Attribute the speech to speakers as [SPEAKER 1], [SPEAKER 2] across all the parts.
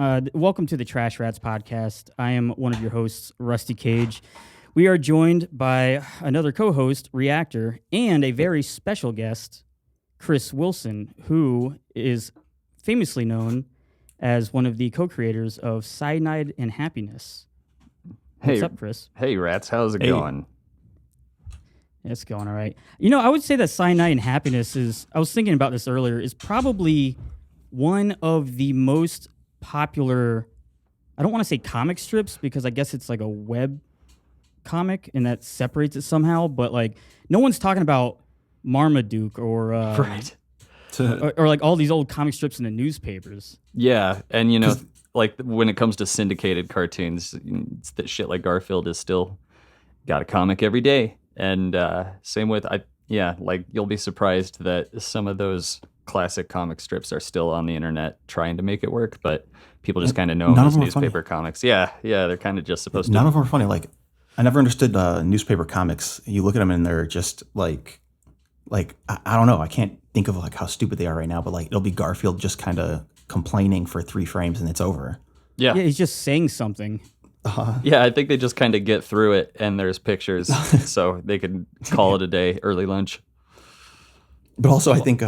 [SPEAKER 1] Welcome to the TrashRats podcast. I am one of your hosts, Rusty Cage. We are joined by another co-host, Reactor, and a very special guest, Kris Wilson, who is famously known as one of the co-creators of Cyanide Happiness. What's up, Kris?
[SPEAKER 2] Hey, Rats. How's it going?
[SPEAKER 1] It's going all right. I would say that Cyanide Happiness is, I was thinking about this earlier, is probably one of the most popular, I don't want to say comic strips because I guess it's like a web comic and that separates it somehow, but like no one's talking about Marmaduke or
[SPEAKER 2] right.
[SPEAKER 1] or like all these old comic strips in the newspapers.
[SPEAKER 2] Yeah, and like when it comes to syndicated cartoons, it's that shit like Garfield is still got a comic every day. And same with, like you'll be surprised that some of those classic comic strips are still on the internet trying to make it work, but people just kind of know them as newspaper comics. Yeah, they're kind of just supposed to.
[SPEAKER 3] None of them are funny. Like, I never understood newspaper comics. You look at them and they're just like I don't know. I can't think of like how stupid they are right now, but like it'll be Garfield just kind of complaining for 3 frames and it's over.
[SPEAKER 1] Yeah, he's just saying something.
[SPEAKER 2] Yeah, I think they just kind of get through it and there's pictures so they can call it a day, early lunch.
[SPEAKER 3] But also I think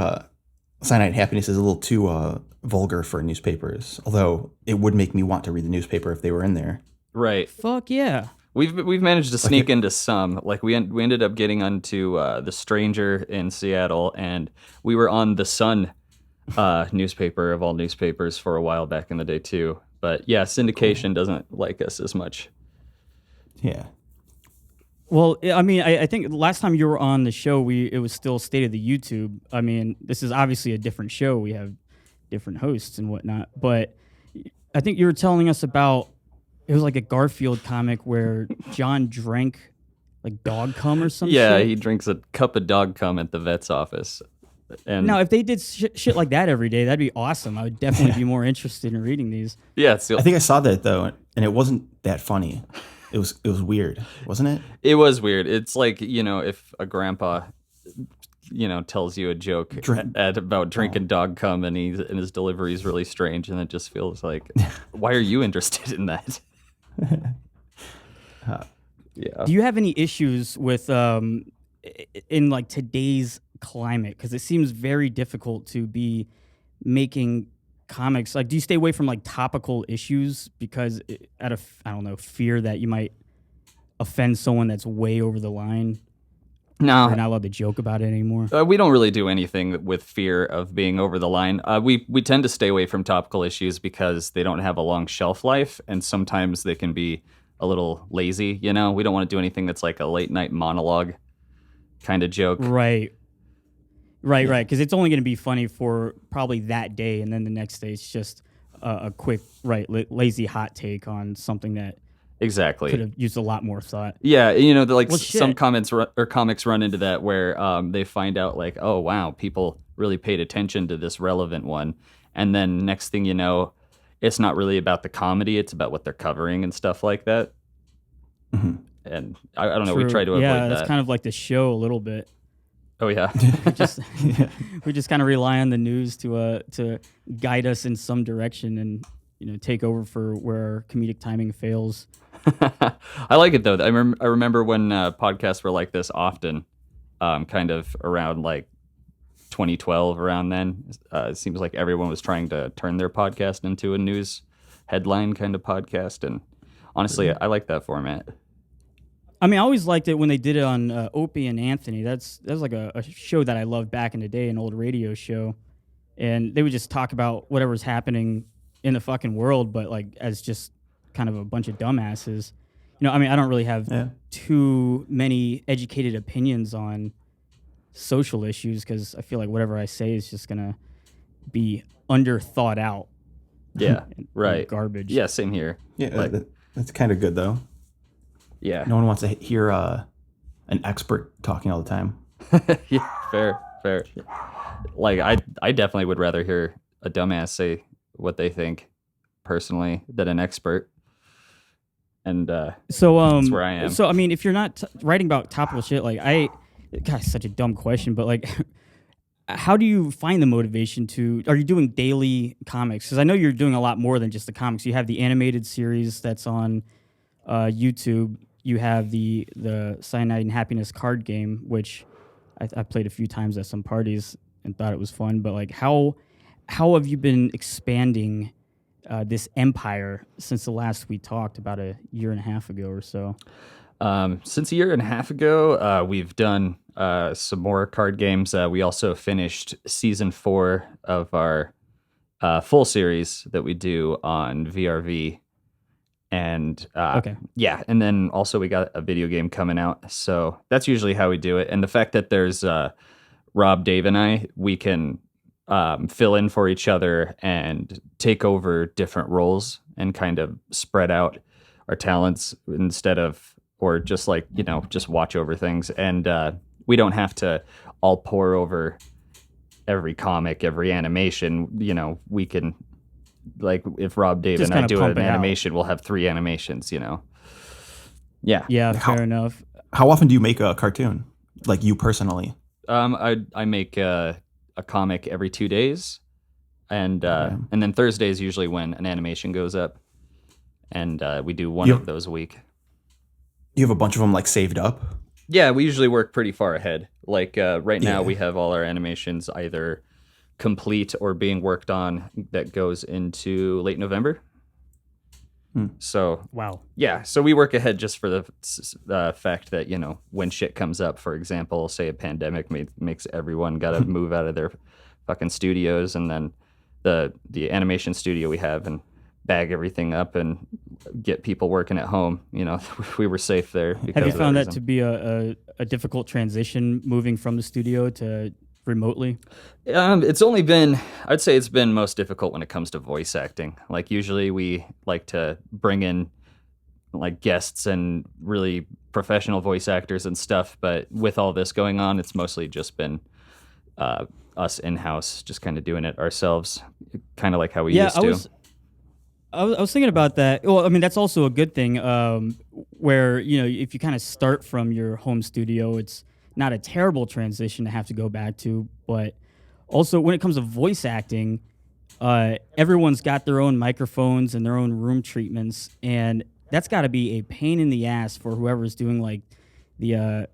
[SPEAKER 3] Cyanide Happiness is a little too vulgar for newspapers, although it would make me want to read the newspaper if they were in there.
[SPEAKER 2] Right.
[SPEAKER 1] Fuck yeah.
[SPEAKER 2] We've managed to sneak into some. Like we ended up getting onto The Stranger in Seattle, and we were on The Sun newspaper of all newspapers for a while back in the day too. But yeah, syndication doesn't like us as much.
[SPEAKER 3] Yeah.
[SPEAKER 1] Well, I mean, I think last time you were on the show, it was still State of the YouTube. I mean, this is obviously a different show. We have different hosts and whatnot. But I think you were telling us about, it was like a Garfield comic where John drank like dog cum or something.
[SPEAKER 2] Yeah, he drinks a cup of dog cum at the vet's office. And
[SPEAKER 1] now, if they did shit like that every day, that'd be awesome. I would definitely be more interested in reading these.
[SPEAKER 2] Yeah,
[SPEAKER 3] I think I saw that though, and it wasn't that funny. It was weird, wasn't it?
[SPEAKER 2] It was weird. It's like, if a grandpa, tells you a joke about drinking dog cum and his delivery is really strange, and it just feels like, why are you interested in that? Yeah.
[SPEAKER 1] Do you have any issues with in like today's climate? Because it seems very difficult to be making comics. Like, do you stay away from like topical issues because out of, I don't know, fear that you might offend someone that's way over the line?
[SPEAKER 2] No,
[SPEAKER 1] you're not allowed to joke about it anymore.
[SPEAKER 2] We don't really do anything with fear of being over the line. We tend to stay away from topical issues because they don't have a long shelf life, and sometimes they can be a little lazy. We don't want to do anything that's like a late night monologue kind of joke.
[SPEAKER 1] Right. Because it's only going to be funny for probably that day, and then the next day it's just a quick, lazy hot take on something that
[SPEAKER 2] exactly
[SPEAKER 1] could have used a lot more thought.
[SPEAKER 2] Yeah, some comments or comics run into that where they find out like, oh wow, people really paid attention to this relevant one, and then next thing you know, it's not really about the comedy; it's about what they're covering and stuff like that.
[SPEAKER 3] Mm-hmm.
[SPEAKER 2] And I don't know.
[SPEAKER 1] True.
[SPEAKER 2] We try to avoid that.
[SPEAKER 1] Yeah, it's kind of like the show a little bit.
[SPEAKER 2] Oh yeah,
[SPEAKER 1] we just kind of rely on the news to guide us in some direction and take over for where comedic timing fails.
[SPEAKER 2] I like it though. I remember when podcasts were like this often, kind of around like 2012. Around then, it seems like everyone was trying to turn their podcast into a news headline kind of podcast, and honestly, I like that format.
[SPEAKER 1] I mean, I always liked it when they did it on Opie and Anthony. That was like a show that I loved back in the day, an old radio show. And they would just talk about whatever's happening in the fucking world, but like as just kind of a bunch of dumbasses. I mean, I don't really have too many educated opinions on social issues because I feel like whatever I say is just going to be under thought out.
[SPEAKER 2] Yeah, right.
[SPEAKER 1] And garbage.
[SPEAKER 2] Yeah, same here.
[SPEAKER 3] Yeah, that's kind of good though.
[SPEAKER 2] Yeah.
[SPEAKER 3] No one wants to hear an expert talking all the time.
[SPEAKER 2] Yeah, fair. Like, I definitely would rather hear a dumbass say what they think personally than an expert. And that's where I am.
[SPEAKER 1] So, I mean, if you're not writing about topical shit, like God, it's such a dumb question, but like, how do you find the motivation to? Are you doing daily comics? Because I know you're doing a lot more than just the comics. You have the animated series that's on YouTube. You have the Cyanide Happiness card game, which I played a few times at some parties and thought it was fun. But like, how have you been expanding this empire since the last we talked about a year and a half ago or so?
[SPEAKER 2] Since a year and a half ago, we've done some more card games. We also finished season 4 of our full series that we do on VRV. And yeah, and then also we got a video game coming out. So that's usually how we do it. And the fact that there's Rob, Dave, and I, we can fill in for each other and take over different roles and kind of spread out our talents instead of, or just like, just watch over things. And we don't have to all pour over every comic, every animation. We can, like, if Rob, Dave,
[SPEAKER 1] Just
[SPEAKER 2] and I
[SPEAKER 1] kinda
[SPEAKER 2] do
[SPEAKER 1] pump
[SPEAKER 2] an
[SPEAKER 1] it out.
[SPEAKER 2] animation, we'll have 3 animations, Yeah.
[SPEAKER 1] Yeah, fair enough.
[SPEAKER 3] How often do you make a cartoon? Like you personally?
[SPEAKER 2] I make a comic every 2 days. And then Thursday is usually when an animation goes up. And we do one of those a week.
[SPEAKER 3] You have a bunch of them like saved up?
[SPEAKER 2] Yeah, we usually work pretty far ahead. Like right now, we have all our animations either complete or being worked on that goes into late November. So
[SPEAKER 1] Wow.
[SPEAKER 2] yeah, so we work ahead just for the fact that when shit comes up, for example, say a pandemic makes everyone got to move out of their fucking studios, and then the animation studio we have and bag everything up and get people working at home. We were safe there.
[SPEAKER 1] Have you found that to be a difficult transition, moving from the studio to remotely?
[SPEAKER 2] It's only been, I'd say it's been most difficult when it comes to voice acting. Like usually we like to bring in like guests and really professional voice actors and stuff. But with all this going on, it's mostly just been us in-house, just kind of doing it ourselves, kind of like how we used to.
[SPEAKER 1] I was thinking about that. Well, I mean, that's also a good thing where, if you kind of start from your home studio, it's not a terrible transition to have to go back to. But also when it comes to voice acting, everyone's got their own microphones and their own room treatments. And that's got to be a pain in the ass for whoever's doing like the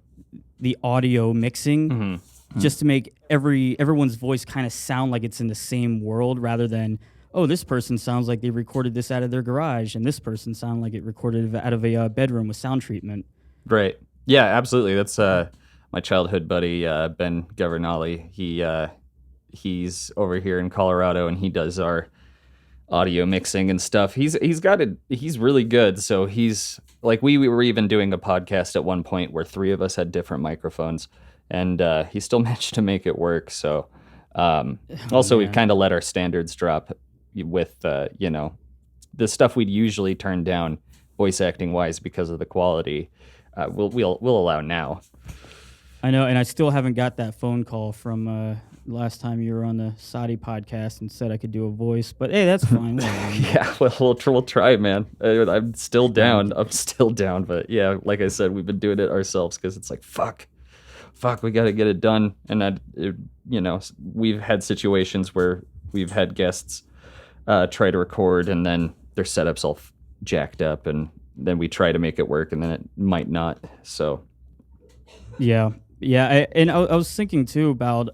[SPEAKER 1] audio mixing, just to make everyone's voice kind of sound like it's in the same world rather than, oh, this person sounds like they recorded this out of their garage, and this person sounded like it recorded out of a bedroom with sound treatment.
[SPEAKER 2] Right. Yeah, absolutely. That's my childhood buddy, Ben Governale. He's over here in Colorado, and he does our audio mixing and stuff. He's got it. He's really good. So he's like, we were even doing a podcast at one point where 3 of us had different microphones, and he still managed to make it work. So we've kind of let our standards drop with the stuff we'd usually turn down voice acting wise because of the quality. We'll allow now.
[SPEAKER 1] I know, and I still haven't got that phone call from last time you were on the Saudi podcast and said I could do a voice, but hey, that's fine.
[SPEAKER 2] Yeah, well, we'll try, man. I'm still down. But yeah, like I said, we've been doing it ourselves because it's like, fuck, we got to get it done. And we've had situations where we've had guests try to record, and then their setup's all jacked up, and then we try to make it work, and then it might not. So
[SPEAKER 1] yeah. I was thinking too about,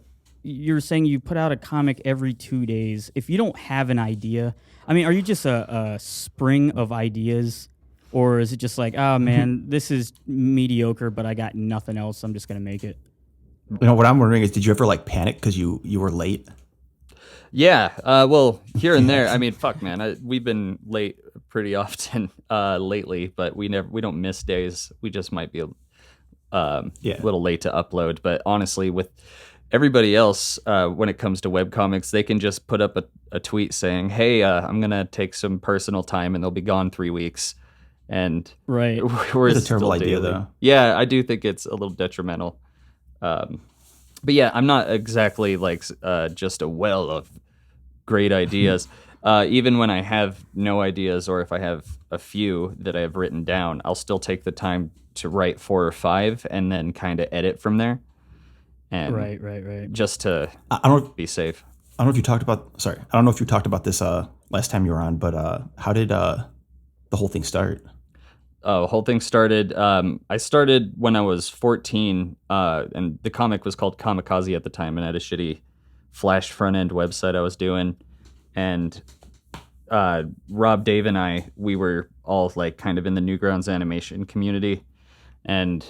[SPEAKER 1] you're saying you put out a comic every 2 days. If you don't have an idea, I mean, are you just a spring of ideas, or is it just like, oh man, this is mediocre, but I got nothing else, I'm just gonna make it?
[SPEAKER 3] What I'm wondering is, did you ever like panic because you were late?
[SPEAKER 2] Yeah, well, here and there. I mean, fuck, man. We've been late pretty often lately, but we don't miss days. We just might be a little late to upload. But honestly, with everybody else, when it comes to webcomics, they can just put up a tweet saying, "Hey, I'm gonna take some personal time, and they'll be gone 3 weeks." And
[SPEAKER 1] right,
[SPEAKER 2] it's
[SPEAKER 3] a terrible idea, though.
[SPEAKER 2] Yeah, I do think it's a little detrimental. But yeah, I'm not exactly like just a well of great ideas. Even when I have no ideas, or if I have a few that I have written down, I'll still take the time to write 4 or 5 and then kind of edit from there. and
[SPEAKER 1] Right.
[SPEAKER 2] just to
[SPEAKER 3] I don't
[SPEAKER 2] be safe.
[SPEAKER 3] I don't know if you talked about. Sorry, I don't know if you talked about this last time you were on, but how did the whole thing start?
[SPEAKER 2] The whole thing started. I started when I was 14, and the comic was called Kamikaze at the time, and I had a shitty Flash front end website I was doing, and Rob, Dave, and we were all like kind of in the Newgrounds animation community, and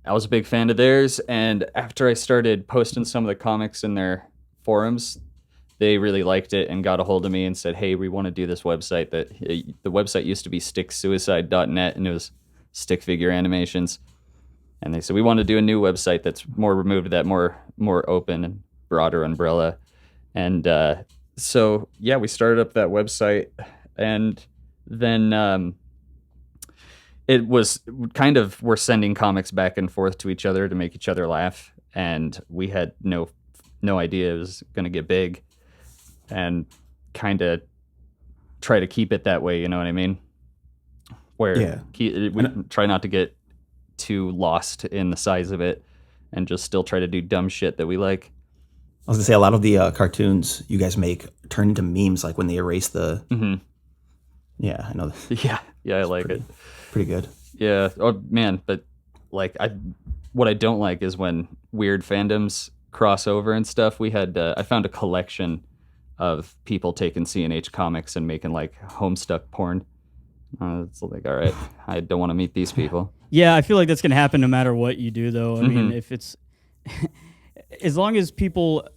[SPEAKER 2] I was a big fan of theirs. And after I started posting some of the comics in their forums, they really liked it and got a hold of me and said, hey, we want to do this website. The website used to be sticksuicide.net, and it was stick figure animations. And they said, we want to do a new website that's more removed, that more open and broader umbrella. And so, yeah, we started up that website. And then it was kind of, we're sending comics back and forth to each other to make each other laugh. And we had no idea it was going to get big. And kind of try to keep it that way, you know what I mean? Where we try not to get too lost in the size of it and just still try to do dumb shit that we like.
[SPEAKER 3] I was gonna say a lot of the cartoons you guys make turn into memes, like when they erase the.
[SPEAKER 2] Mm-hmm.
[SPEAKER 3] Yeah, I know.
[SPEAKER 2] Yeah, I like it.
[SPEAKER 3] Pretty good.
[SPEAKER 2] Yeah. Oh man, but like what I don't like is when weird fandoms cross over and stuff. We had I found a collection of people taking CNH comics and making like Homestuck porn. It's like, all right, I don't want to meet these people.
[SPEAKER 1] Yeah, I feel like that's gonna happen no matter what you do, though. I mean, if it's as long as people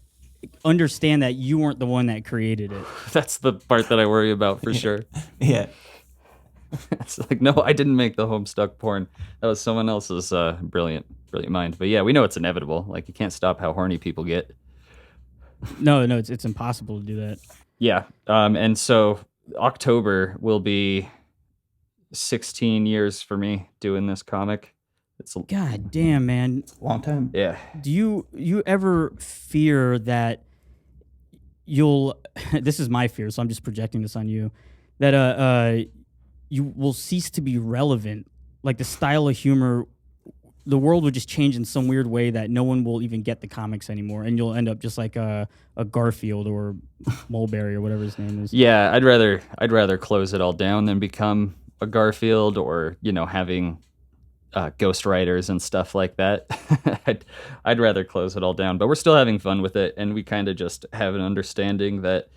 [SPEAKER 1] understand that you weren't the one that created it.
[SPEAKER 2] That's the part that I worry about for sure.
[SPEAKER 3] Yeah.
[SPEAKER 2] It's like, no, I didn't make the Homestuck porn. That was someone else's brilliant mind. But yeah, we know it's inevitable. Like, you can't stop how horny people get.
[SPEAKER 1] No, it's impossible to do that.
[SPEAKER 2] Yeah, and so October will be 16 years for me doing this comic. It's
[SPEAKER 1] God damn, man.
[SPEAKER 3] Long time.
[SPEAKER 2] Yeah.
[SPEAKER 1] Do you ever fear that you'll this is my fear, so I'm just projecting this on you, that you will cease to be relevant, like the style of humor, the world would just change in some weird way that no one will even get the comics anymore, and you'll end up just like a Garfield or Mulberry or whatever his name is.
[SPEAKER 2] Yeah, I'd rather close it all down than become a Garfield or, having ghostwriters and stuff like that. I'd rather close it all down, but we're still having fun with it, and we kind of just have an understanding that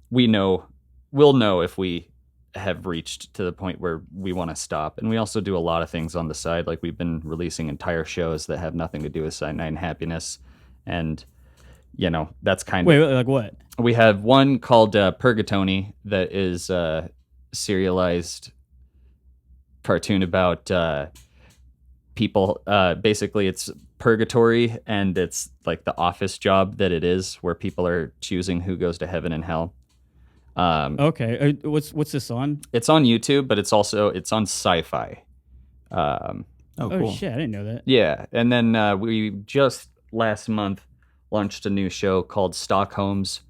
[SPEAKER 2] we'll know if we have reached to the point where we want to stop. And we also do a lot of things on the side. Like, we've been releasing entire shows that have nothing to do with Cyanide Happiness, and that's kind of...
[SPEAKER 1] Wait, like what?
[SPEAKER 2] We have one called Purgatony that is a serialized cartoon about people. Basically, it's purgatory, and it's like the office job that it is, where people are choosing who goes to heaven and hell.
[SPEAKER 1] Okay, what's this on?
[SPEAKER 2] It's on YouTube, but it's on SciFi.
[SPEAKER 3] Cool.
[SPEAKER 1] Oh shit, I didn't know that.
[SPEAKER 2] Yeah, and then we just last month launched a new show called Stockholms.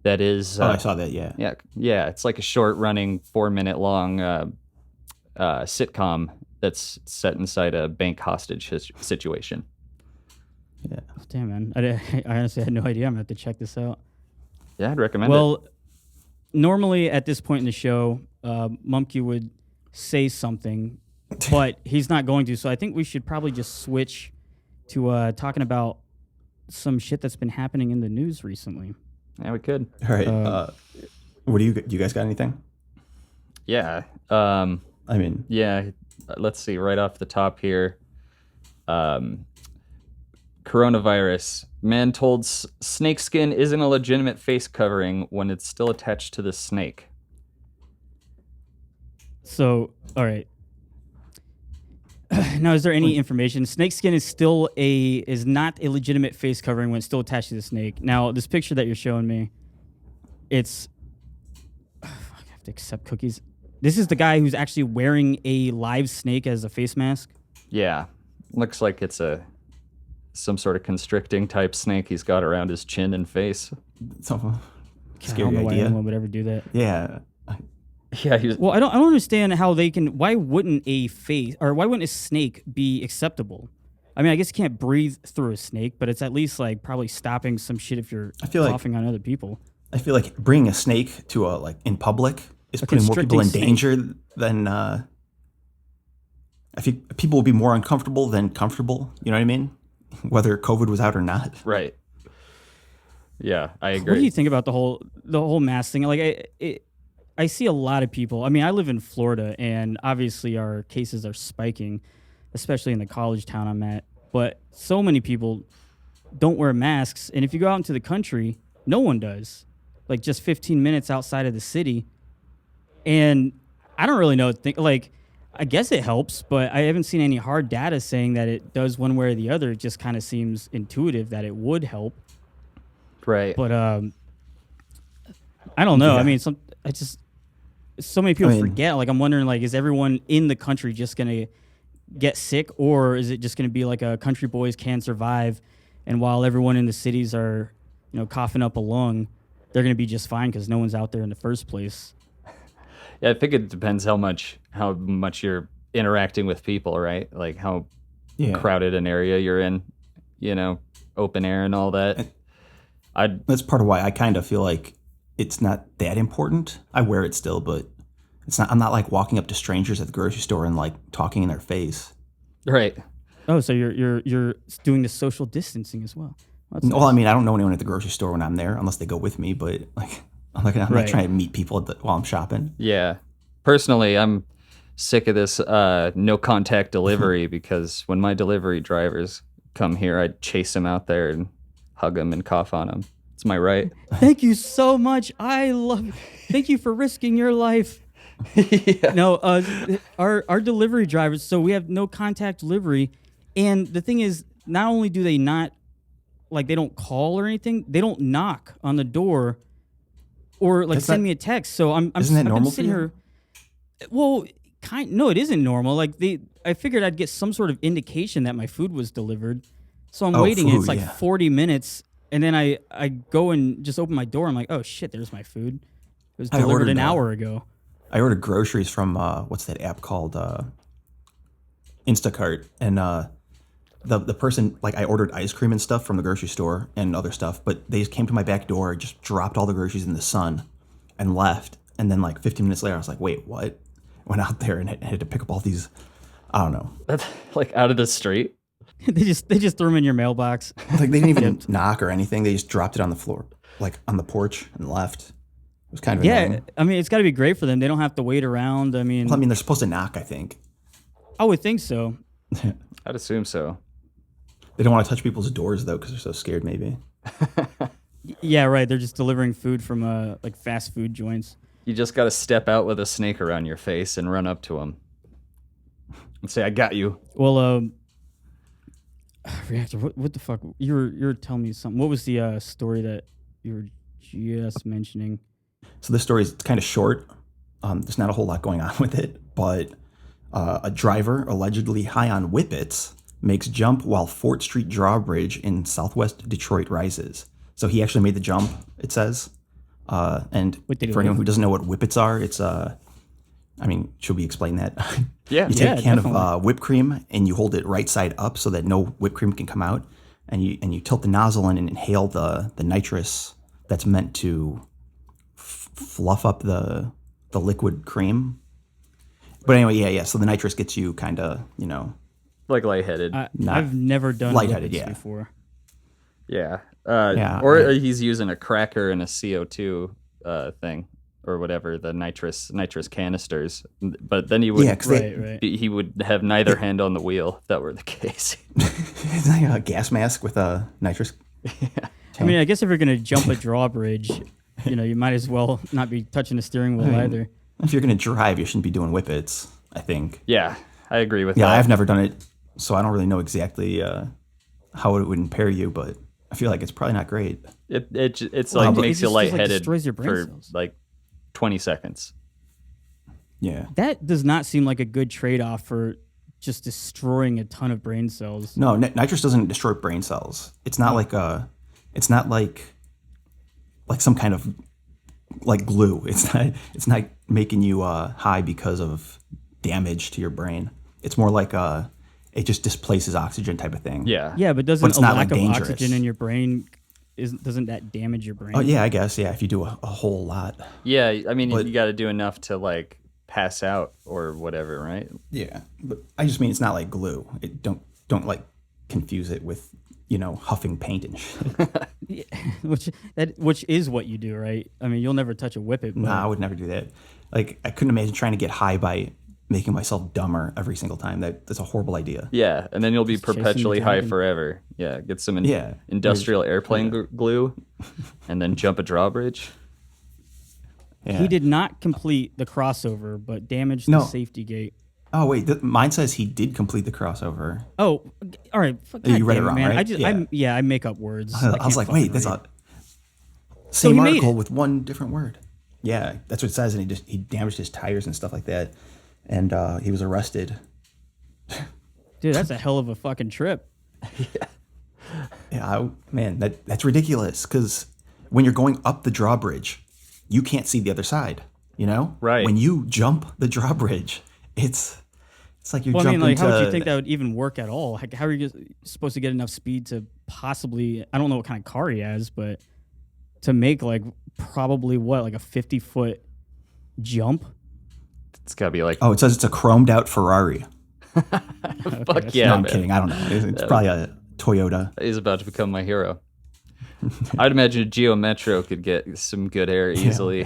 [SPEAKER 2] That is.
[SPEAKER 3] I saw that. Yeah.
[SPEAKER 2] Yeah. It's like a short-running, 4-minute long sitcom that's set inside a bank hostage situation.
[SPEAKER 3] Yeah.
[SPEAKER 1] Damn, man, I honestly had no idea. I'm gonna have to check this out.
[SPEAKER 2] Yeah, I'd recommend it.
[SPEAKER 1] Well, normally at this point in the show, Mumke would say something, but he's not going to. So I think we should probably just switch to talking about some shit that's been happening in the news recently.
[SPEAKER 2] Yeah, we could.
[SPEAKER 3] All right. What do you guys got anything?
[SPEAKER 2] Yeah. Yeah. Let's see. Right off the top here. Coronavirus. Man told snakeskin isn't a legitimate face covering when it's still attached to the snake.
[SPEAKER 1] So, all right. Now, is there any information? Snakeskin is not a legitimate face covering when it's still attached to the snake. Now, this picture that you're showing me, it's... I have to accept cookies. This is the guy who's actually wearing a live snake as a face mask?
[SPEAKER 2] Yeah. Looks like it's some sort of constricting type snake he's got around his chin and face.
[SPEAKER 3] Some scary
[SPEAKER 1] I don't know why
[SPEAKER 3] idea.
[SPEAKER 1] anyone would ever do that.
[SPEAKER 3] Yeah.
[SPEAKER 2] Yeah.
[SPEAKER 1] Well, I don't understand how they can... Why wouldn't a snake be acceptable? I mean, I guess you can't breathe through a snake, but it's at least like probably stopping some shit if you're coughing on other people.
[SPEAKER 3] I feel like bringing a snake to like in public is putting more people in danger than. I think people will be more uncomfortable than comfortable. You know what I mean? Whether COVID was out or not.
[SPEAKER 2] Right. Yeah, I agree.
[SPEAKER 1] What do you think about the whole mask thing? Like, I see a lot of people. I mean, I live in Florida, and obviously our cases are spiking, especially in the college town I'm at. But so many people don't wear masks, and if you go out into the country, no one does. Like, just 15 minutes outside of the city, and I don't really know. Like, I guess it helps, but I haven't seen any hard data saying that it does one way or the other. It just kind of seems intuitive that it would help.
[SPEAKER 2] Right.
[SPEAKER 1] But I don't know. Yeah. I mean, so many people forget. Like, I'm wondering, like, is everyone in the country just going to get sick, or is it just going to be like a country boys can survive, and while everyone in the cities are, coughing up a lung, they're going to be just fine because no one's out there in the first place?
[SPEAKER 2] Yeah, I think it depends how much you're interacting with people, right? Like how crowded an area you're in, open air and all that.
[SPEAKER 3] That's part of why I kind of feel like it's not that important. I wear it still, but it's not. I'm not like walking up to strangers at the grocery store and like talking in their face.
[SPEAKER 2] Right.
[SPEAKER 1] Oh, so you're doing the social distancing as well.
[SPEAKER 3] Well, nice. I mean, I don't know anyone at the grocery store when I'm there unless they go with me. But like, I'm not trying to meet people while I'm shopping.
[SPEAKER 2] Yeah. Personally, I'm sick of this no contact delivery because when my delivery drivers come here, I chase them out there and hug them and cough on them. It's my right.
[SPEAKER 1] Thank you so much. Thank you for risking your life.
[SPEAKER 2] Yeah.
[SPEAKER 1] No, our delivery drivers, so we have no contact delivery. And the thing is, not only do they not, like, they don't call or anything, they don't knock on the door or like send me a text. So I'm
[SPEAKER 3] isn't that normal
[SPEAKER 1] sitting here. Well, no, it isn't normal. Like, I figured I'd get some sort of indication that my food was delivered. So I'm waiting, and it's like 40 minutes, and then I go and just open my door. I'm like, oh shit, there's my food. It was delivered an hour ago.
[SPEAKER 3] I ordered groceries from what's that app called? Instacart, and the person, like, I ordered ice cream and stuff from the grocery store and other stuff, but they just came to my back door, just dropped all the groceries in the sun, and left. And then like 15 minutes later, I was like, wait, what? Went out there and had to pick up all these. I don't know.
[SPEAKER 2] That's like out of the street.
[SPEAKER 1] they just threw them in your mailbox.
[SPEAKER 3] Like, they didn't even knock or anything. They just dropped it on the floor, like on the porch, and left. It was kind of annoying.
[SPEAKER 1] I mean, it's got to be great for them. They don't have to wait around. I mean,
[SPEAKER 3] they're supposed to knock, I think.
[SPEAKER 1] I would think so.
[SPEAKER 2] I'd assume so.
[SPEAKER 3] They don't want to touch people's doors though, because they're so scared. Maybe.
[SPEAKER 1] Yeah, right. They're just delivering food from like fast food joints.
[SPEAKER 2] You just got to step out with a snake around your face and run up to him and say, "I got you."
[SPEAKER 1] Well, Reactor, what the fuck? You're telling me something. What was the story that you were just mentioning?
[SPEAKER 3] So this story is kind of short. There's not a whole lot going on with it, but a driver allegedly high on Whippets makes jump while Fort Street drawbridge in southwest Detroit rises. So he actually made the jump, it says. And for anyone who doesn't know what Whippets are, it's I mean, should we explain that?
[SPEAKER 2] Yeah.
[SPEAKER 3] You take a can of whipped cream and you hold it right side up so that no whipped cream can come out, and you tilt the nozzle in and inhale the nitrous that's meant to fluff up the liquid cream. But anyway, yeah. So the nitrous gets you kind of,
[SPEAKER 2] like lightheaded.
[SPEAKER 1] I've never done lightheaded before.
[SPEAKER 2] Yeah. Or he's using a cracker and a CO2 thing or whatever, the nitrous canisters. But then he would he would have neither hand on the wheel if that were the case.
[SPEAKER 3] It's like a gas mask with a nitrous.
[SPEAKER 1] Yeah. I mean, I guess if you're going to jump a drawbridge, you might as well not be touching the steering wheel either.
[SPEAKER 3] If you're going to drive, you shouldn't be doing Whippets, I think.
[SPEAKER 2] Yeah, I agree with that.
[SPEAKER 3] Yeah, I've never done it, so I don't really know exactly how it would impair you, but I feel like it's probably not great.
[SPEAKER 2] It's like makes you lightheaded for like 20 seconds.
[SPEAKER 3] Yeah.
[SPEAKER 1] That does not seem like a good trade-off for just destroying a ton of brain cells.
[SPEAKER 3] No, nitrous doesn't destroy brain cells. It's not like some kind of like glue. It's not making you high because of damage to your brain. It's more like it just displaces oxygen type of thing.
[SPEAKER 2] Yeah.
[SPEAKER 1] Yeah, but doesn't
[SPEAKER 3] it's
[SPEAKER 1] a
[SPEAKER 3] not,
[SPEAKER 1] lack
[SPEAKER 3] like,
[SPEAKER 1] of
[SPEAKER 3] dangerous.
[SPEAKER 1] oxygen in your brain doesn't that damage your brain?
[SPEAKER 3] Oh yeah, I guess yeah. If you do a whole lot.
[SPEAKER 2] Yeah, I mean,
[SPEAKER 3] But-
[SPEAKER 2] you got to do enough to like pass out or whatever, right?
[SPEAKER 3] Yeah, but I just mean it's not like glue. It don't like confuse it with huffing paint and shit.
[SPEAKER 1] Yeah, which is what you do, right? I mean, you'll never touch a Whippet. But
[SPEAKER 3] Nah, I would never do that. Like I couldn't imagine trying to get high by making myself dumber every single time. That's a horrible idea.
[SPEAKER 2] Yeah, and then you'll be
[SPEAKER 1] Just chasing the
[SPEAKER 2] perpetually high
[SPEAKER 1] dragon.
[SPEAKER 2] forever. Yeah, get some
[SPEAKER 3] Yeah.
[SPEAKER 2] industrial airplane glue, and then jump a drawbridge.
[SPEAKER 3] Yeah.
[SPEAKER 1] He did not complete the crossover, but damaged
[SPEAKER 3] No.
[SPEAKER 1] the safety gate.
[SPEAKER 3] Oh wait, mine says he did complete the crossover.
[SPEAKER 1] Oh, all right.
[SPEAKER 3] You read it
[SPEAKER 1] goddamn
[SPEAKER 3] wrong,
[SPEAKER 1] man.
[SPEAKER 3] right?
[SPEAKER 1] I make up words.
[SPEAKER 3] I was
[SPEAKER 1] can't
[SPEAKER 3] like,
[SPEAKER 1] fucking
[SPEAKER 3] wait, that's
[SPEAKER 1] read.
[SPEAKER 3] same
[SPEAKER 1] he made
[SPEAKER 3] article
[SPEAKER 1] it.
[SPEAKER 3] with one different word. Yeah, that's what it says, and he damaged his tires and stuff like that, and he was arrested.
[SPEAKER 1] Dude, that's a hell of a fucking trip.
[SPEAKER 3] Yeah, man, that's ridiculous. Because when you're going up the drawbridge, you can't see the other side.
[SPEAKER 2] Right.
[SPEAKER 3] When you jump the drawbridge, it's like you're
[SPEAKER 1] Well, I mean,
[SPEAKER 3] jumping
[SPEAKER 1] like, how would
[SPEAKER 3] to.
[SPEAKER 1] you think that would even work at all? Like, how are you supposed to get enough speed to possibly? I don't know what kind of car he has, but to make like probably like a 50-foot jump.
[SPEAKER 2] It's got to be like,
[SPEAKER 3] Oh, it says it's a chromed out Ferrari.
[SPEAKER 2] fuck yeah,
[SPEAKER 3] No, I'm
[SPEAKER 2] man.
[SPEAKER 3] kidding. I don't know. It's probably a Toyota.
[SPEAKER 2] He's about to become my hero. I'd imagine a Geo Metro could get some good air easily.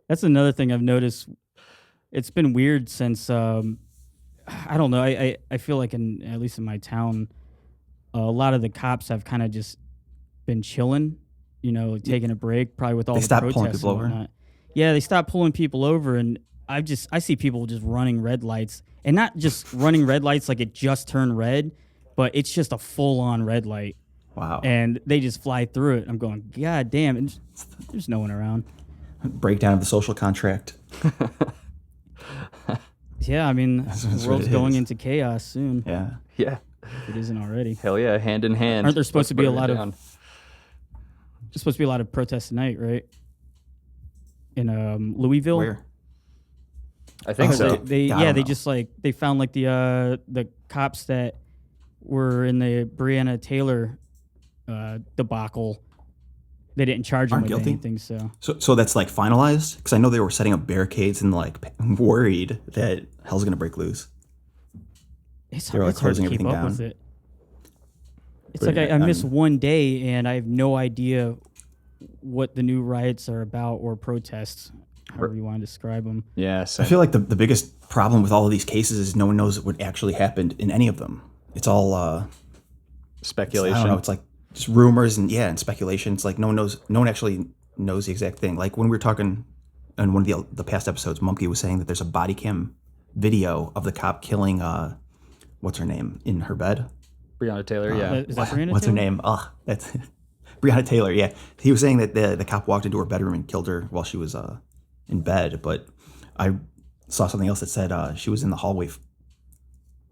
[SPEAKER 1] That's another thing I've noticed. It's been weird since I don't know. I feel like at least in my town, a lot of the cops have kind of just been chilling, like taking a break, probably with all
[SPEAKER 3] They
[SPEAKER 1] the
[SPEAKER 3] stopped
[SPEAKER 1] protests
[SPEAKER 3] pulling people
[SPEAKER 1] and
[SPEAKER 3] over?
[SPEAKER 1] whatnot. Yeah, they stopped pulling people over, and I see people just running red lights, and not just running red lights like it just turned red, but it's just a full-on red light,
[SPEAKER 3] Wow.
[SPEAKER 1] and they just fly through it. I'm going, God damn, and there's no one around.
[SPEAKER 3] Breakdown of the social contract.
[SPEAKER 1] Yeah, I mean,
[SPEAKER 3] That's
[SPEAKER 1] the
[SPEAKER 3] what
[SPEAKER 1] world's
[SPEAKER 3] it
[SPEAKER 1] going
[SPEAKER 3] is.
[SPEAKER 1] into chaos soon.
[SPEAKER 3] Yeah.
[SPEAKER 2] Yeah.
[SPEAKER 1] If it isn't already.
[SPEAKER 2] Hell yeah, hand in hand.
[SPEAKER 1] Aren't there supposed to be a
[SPEAKER 2] Let's
[SPEAKER 1] lot
[SPEAKER 2] burn
[SPEAKER 1] of-
[SPEAKER 2] it down.
[SPEAKER 1] There's supposed to be a lot of protests tonight, right? In Louisville.
[SPEAKER 3] Where?
[SPEAKER 2] I think
[SPEAKER 3] Oh,
[SPEAKER 2] so.
[SPEAKER 1] They
[SPEAKER 3] Yeah, I don't
[SPEAKER 1] they
[SPEAKER 3] know.
[SPEAKER 1] just like they found like the cops that were in the Brianna Taylor debacle. They didn't charge them
[SPEAKER 3] Aren't
[SPEAKER 1] with
[SPEAKER 3] guilty?
[SPEAKER 1] anything, so
[SPEAKER 3] So that's like finalized? Because I know they were setting up barricades and like worried that hell's gonna break loose.
[SPEAKER 1] it's,
[SPEAKER 3] They were, like,
[SPEAKER 1] it's hard to
[SPEAKER 3] closing
[SPEAKER 1] keep
[SPEAKER 3] everything
[SPEAKER 1] up with
[SPEAKER 3] down.
[SPEAKER 1] it. It's
[SPEAKER 3] But,
[SPEAKER 1] like I miss
[SPEAKER 3] um,
[SPEAKER 1] one day and I have no idea what the new riots are about or protests, however you want to describe them.
[SPEAKER 2] Yeah,
[SPEAKER 3] I feel like the biggest problem with all of these cases is no one knows what actually happened in any of them. It's all I
[SPEAKER 2] speculation.
[SPEAKER 3] don't know. It's like just rumors and speculation. It's like no one actually knows the exact thing. Like when we were talking in one of the past episodes, Mumke was saying that there's a body cam video of the cop killing what's her name in her bed.
[SPEAKER 2] Brianna Taylor, yeah.
[SPEAKER 1] Is that Brianna
[SPEAKER 3] What's her
[SPEAKER 1] Taylor?
[SPEAKER 3] name? Oh, that's Brianna Taylor. Yeah, he was saying that the cop walked into her bedroom and killed her while she was in bed. But I saw something else that said she was in the hallway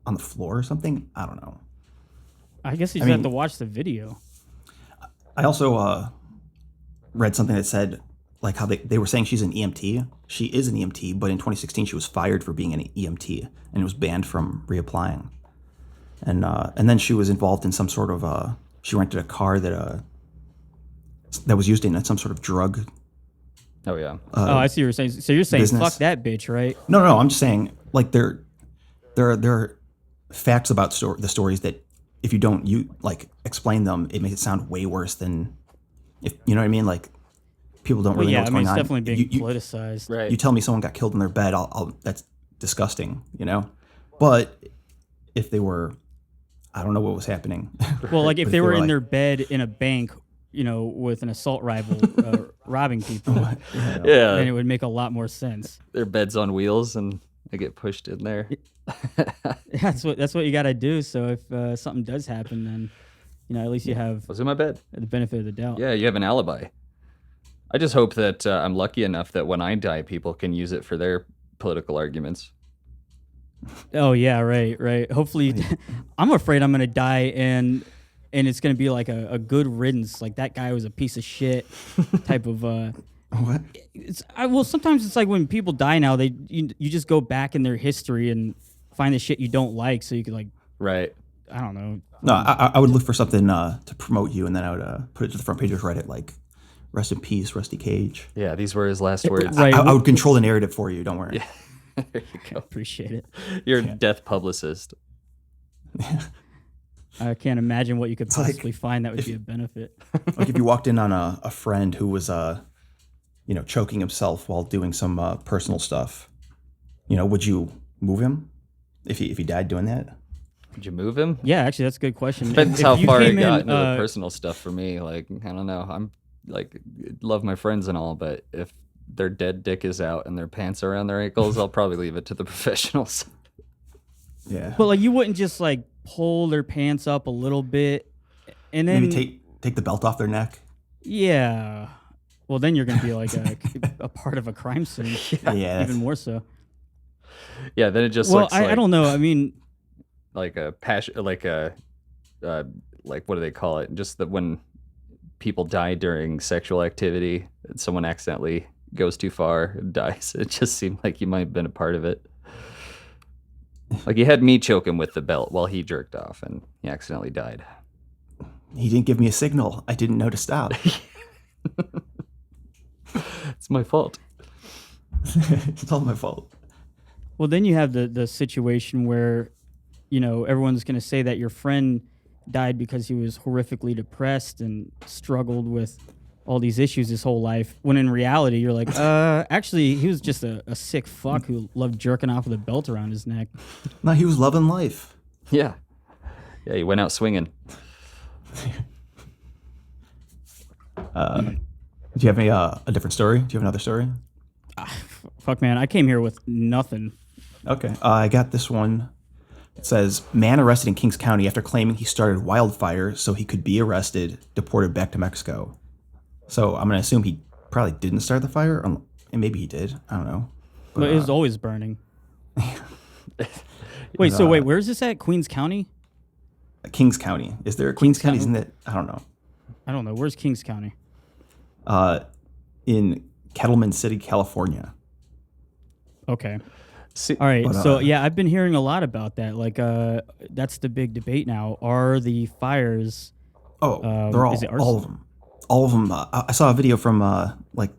[SPEAKER 3] on the floor or something. I don't know.
[SPEAKER 1] I guess you
[SPEAKER 3] I
[SPEAKER 1] just have
[SPEAKER 3] mean-
[SPEAKER 1] to watch the video.
[SPEAKER 3] I also read something that said like how they were saying she's an EMT. She is an EMT, but in 2016 she was fired for being an EMT and was banned from reapplying. And then she was involved in some sort of she rented a car that was used in some sort of drug.
[SPEAKER 2] Oh yeah.
[SPEAKER 1] I see what you're saying. So you're saying
[SPEAKER 3] business.
[SPEAKER 1] fuck that bitch, right?
[SPEAKER 3] No. I'm just saying like there are facts about the stories that if you don't explain them, it makes it sound way worse than if you know what I mean. Like people don't
[SPEAKER 1] Well,
[SPEAKER 3] really
[SPEAKER 1] yeah,
[SPEAKER 3] know
[SPEAKER 1] I
[SPEAKER 3] what's
[SPEAKER 1] mean,
[SPEAKER 3] going
[SPEAKER 1] it's
[SPEAKER 3] on.
[SPEAKER 1] definitely being
[SPEAKER 3] You-
[SPEAKER 1] politicized.
[SPEAKER 2] Right.
[SPEAKER 3] You tell me someone got killed in their bed, I'll that's disgusting, you know? But if they were, I don't know what was happening.
[SPEAKER 1] Well, like if
[SPEAKER 3] But
[SPEAKER 1] they were in
[SPEAKER 3] like-
[SPEAKER 1] their bed in a bank, with an assault rival robbing people,
[SPEAKER 2] yeah.
[SPEAKER 1] then it would make a lot more sense.
[SPEAKER 2] Their bed's on wheels and they get pushed in there.
[SPEAKER 1] That's what you got to do. So if something does happen, then at least you have
[SPEAKER 2] I was in my bed.
[SPEAKER 1] the benefit of the doubt.
[SPEAKER 2] Yeah, you have an alibi. I just hope that I'm lucky enough that when I die, people can use it for their political arguments.
[SPEAKER 1] Oh yeah, right. Hopefully, I'm afraid I'm gonna die and it's gonna be like a good riddance. Like that guy was a piece of shit type of.
[SPEAKER 3] What?
[SPEAKER 1] Sometimes it's like when people die now, you just go back in their history and find the shit you don't like so you could like,
[SPEAKER 2] Right.
[SPEAKER 1] I don't know.
[SPEAKER 3] No, I would look for something to promote you, and then I would put it to the front page of Reddit, like, rest in peace, Rusty Cage.
[SPEAKER 2] Yeah, these were his last words.
[SPEAKER 1] Right.
[SPEAKER 3] I would control the narrative for you, don't worry.
[SPEAKER 2] Yeah. There you go.
[SPEAKER 1] Appreciate it.
[SPEAKER 2] You're a death publicist.
[SPEAKER 1] I can't imagine what you could
[SPEAKER 3] like,
[SPEAKER 1] possibly find that would be a benefit.
[SPEAKER 3] Like if you walked in on a friend who was, choking himself while doing some personal stuff, would you move him if he died doing that?
[SPEAKER 2] Would you move him?
[SPEAKER 1] Yeah, actually, that's a good question.
[SPEAKER 2] Depends
[SPEAKER 1] If
[SPEAKER 2] how
[SPEAKER 1] you
[SPEAKER 2] far it
[SPEAKER 1] came
[SPEAKER 2] got
[SPEAKER 1] in,
[SPEAKER 2] into the personal stuff for me. Like, I don't know. I'm like, love my friends and all, but if their dead dick is out and their pants are around their ankles, I'll probably leave it to the professionals.
[SPEAKER 3] Yeah.
[SPEAKER 1] But like, you wouldn't just like pull their pants up a little bit, and then
[SPEAKER 3] Maybe take the belt off their neck.
[SPEAKER 1] Yeah. Well, then you're gonna be like a part of a crime scene.
[SPEAKER 3] Yeah.
[SPEAKER 1] Even more so.
[SPEAKER 2] Yeah, then it just
[SPEAKER 1] Well,
[SPEAKER 2] looks
[SPEAKER 1] I don't know. I mean,
[SPEAKER 2] like a passion, like a, like what do they call it? Just that when people die during sexual activity, and someone accidentally goes too far and dies. It just seemed like you might have been a part of it. Like he had me choke him with the belt while he jerked off, and he accidentally died.
[SPEAKER 3] He didn't give me a signal. I didn't know to stop.
[SPEAKER 2] It's my fault.
[SPEAKER 3] It's all my fault.
[SPEAKER 1] well, then you have the situation where, everyone's gonna say that your friend died because he was horrifically depressed and struggled with all these issues his whole life, when in reality you're like, actually he was just a sick fuck who loved jerking off with a belt around his neck.
[SPEAKER 3] No, he was loving life.
[SPEAKER 2] Yeah. Yeah, he went out swinging.
[SPEAKER 3] Do you have a different story? Do you have another story?
[SPEAKER 1] Fuck, man, I came here with nothing.
[SPEAKER 3] Okay. I got this one. It says, man arrested in Kings County after claiming he started wildfire so he could be arrested, deported back to Mexico. So I'm going to assume he probably didn't start the fire, and maybe he did. I don't know.
[SPEAKER 1] But it was always burning. Wait, so where's this at? Queens County?
[SPEAKER 3] Kings County. Is there a Queens County? Isn't it? I don't know.
[SPEAKER 1] I don't know. Where's Kings County?
[SPEAKER 3] In Kettleman City, California.
[SPEAKER 1] Okay.
[SPEAKER 2] See,
[SPEAKER 1] All right.
[SPEAKER 3] But,
[SPEAKER 1] So yeah, I've been hearing a lot about that. Like, that's the big debate now. Are the fires?
[SPEAKER 3] They're all,
[SPEAKER 1] is it arson?
[SPEAKER 3] all of them. All of them. I saw a video from like,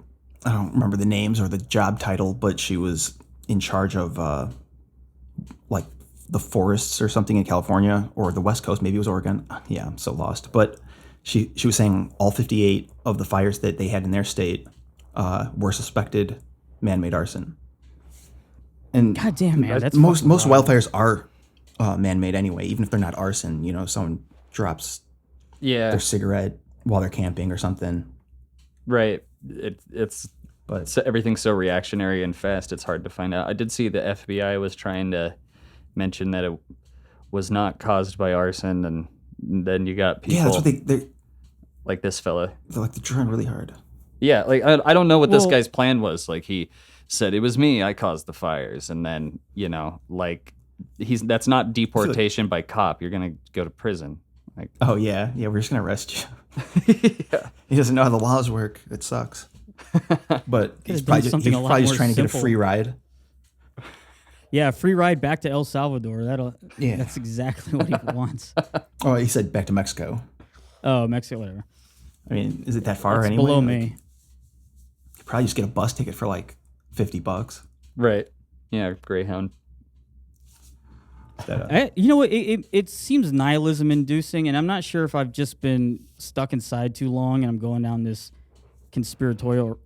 [SPEAKER 3] I don't remember the names or the job title, but she was in charge of like the forests or something in California or the West Coast. Maybe it was Oregon. Yeah, I'm so lost. But she was saying all 58 of the fires that they had in their state were suspected man-made arson. And
[SPEAKER 1] God damn, man, that's
[SPEAKER 3] most
[SPEAKER 1] fucking wild.
[SPEAKER 3] wildfires are man-made anyway, even if they're not arson. Someone drops their cigarette while they're camping or something.
[SPEAKER 2] Right. It's everything's so reactionary and fast. It's hard to find out. I did see the FBI was trying to mention that it was not caused by arson, and then you got people.
[SPEAKER 3] Yeah, that's what they're
[SPEAKER 2] like this fella.
[SPEAKER 3] they're trying really hard.
[SPEAKER 2] Yeah, like I don't know what this guy's plan was. Like he said, it was me. I caused the fires, and then like that's not deportation by cop. You're gonna go to prison. Like,
[SPEAKER 3] oh yeah, we're just gonna arrest you.
[SPEAKER 2] yeah.
[SPEAKER 3] He doesn't know how the laws work. It sucks. But he's
[SPEAKER 1] done
[SPEAKER 3] probably
[SPEAKER 1] something a lot
[SPEAKER 3] just
[SPEAKER 1] more
[SPEAKER 3] trying to get a
[SPEAKER 1] simple.
[SPEAKER 3] free ride.
[SPEAKER 1] Yeah, free ride back to El Salvador.
[SPEAKER 3] Yeah.
[SPEAKER 1] That's exactly what he wants.
[SPEAKER 3] Oh, he said back to Mexico.
[SPEAKER 1] Oh, Mexico, whatever.
[SPEAKER 3] I mean, is it that far
[SPEAKER 1] It's
[SPEAKER 3] anyway?
[SPEAKER 1] below
[SPEAKER 3] Like,
[SPEAKER 1] me.
[SPEAKER 3] you could probably just get a bus ticket for like $50.
[SPEAKER 2] Right. Yeah, Greyhound.
[SPEAKER 1] You know what? It seems nihilism inducing, and I'm not sure if I've just been stuck inside too long and I'm going down this conspiratorial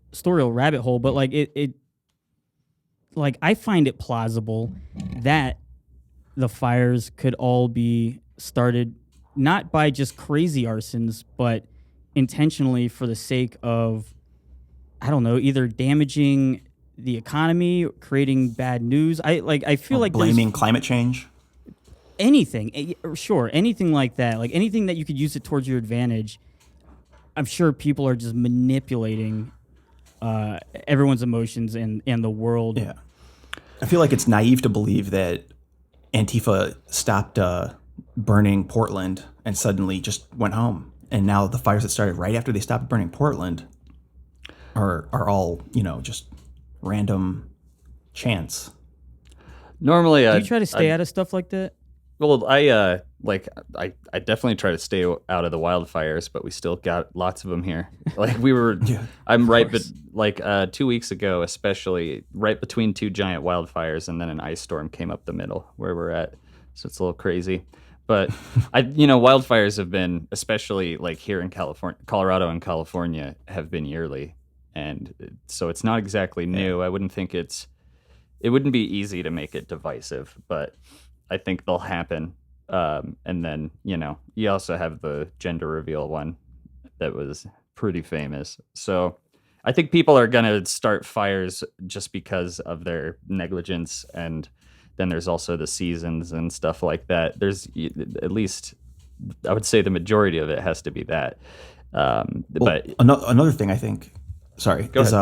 [SPEAKER 1] rabbit hole, but like like I find it plausible that the fires could all be started not by just crazy arsons, but intentionally for the sake of, I don't know, either damaging the economy, creating bad news. I feel like
[SPEAKER 3] blaming climate change.
[SPEAKER 1] anything, sure, anything like that, like anything that you could use it towards your advantage. I'm sure people are just manipulating everyone's emotions and the world.
[SPEAKER 3] Yeah. I feel like it's naive to believe that Antifa stopped burning Portland and suddenly just went home. And now the fires that started right after they stopped burning Portland are all, just random chance.
[SPEAKER 2] Normally,
[SPEAKER 1] Do you try to stay out of stuff like that?
[SPEAKER 2] Well, I definitely try to stay out of the wildfires, but we still got lots of them here. Like I'm right, but like 2 weeks ago, especially right between two giant wildfires, and then an ice storm came up the middle where we're at. So it's a little crazy. But wildfires have been, especially like here in California, Colorado and California, have been yearly, and so it's not exactly new. I wouldn't think it wouldn't be easy to make it divisive, but I think they'll happen. And then, you also have the gender reveal one that was pretty famous. So I think people are going to start fires just because of their negligence. And then there's also the seasons and stuff like that. There's at least, I would say the majority of it has to be that. But
[SPEAKER 3] another thing I think, is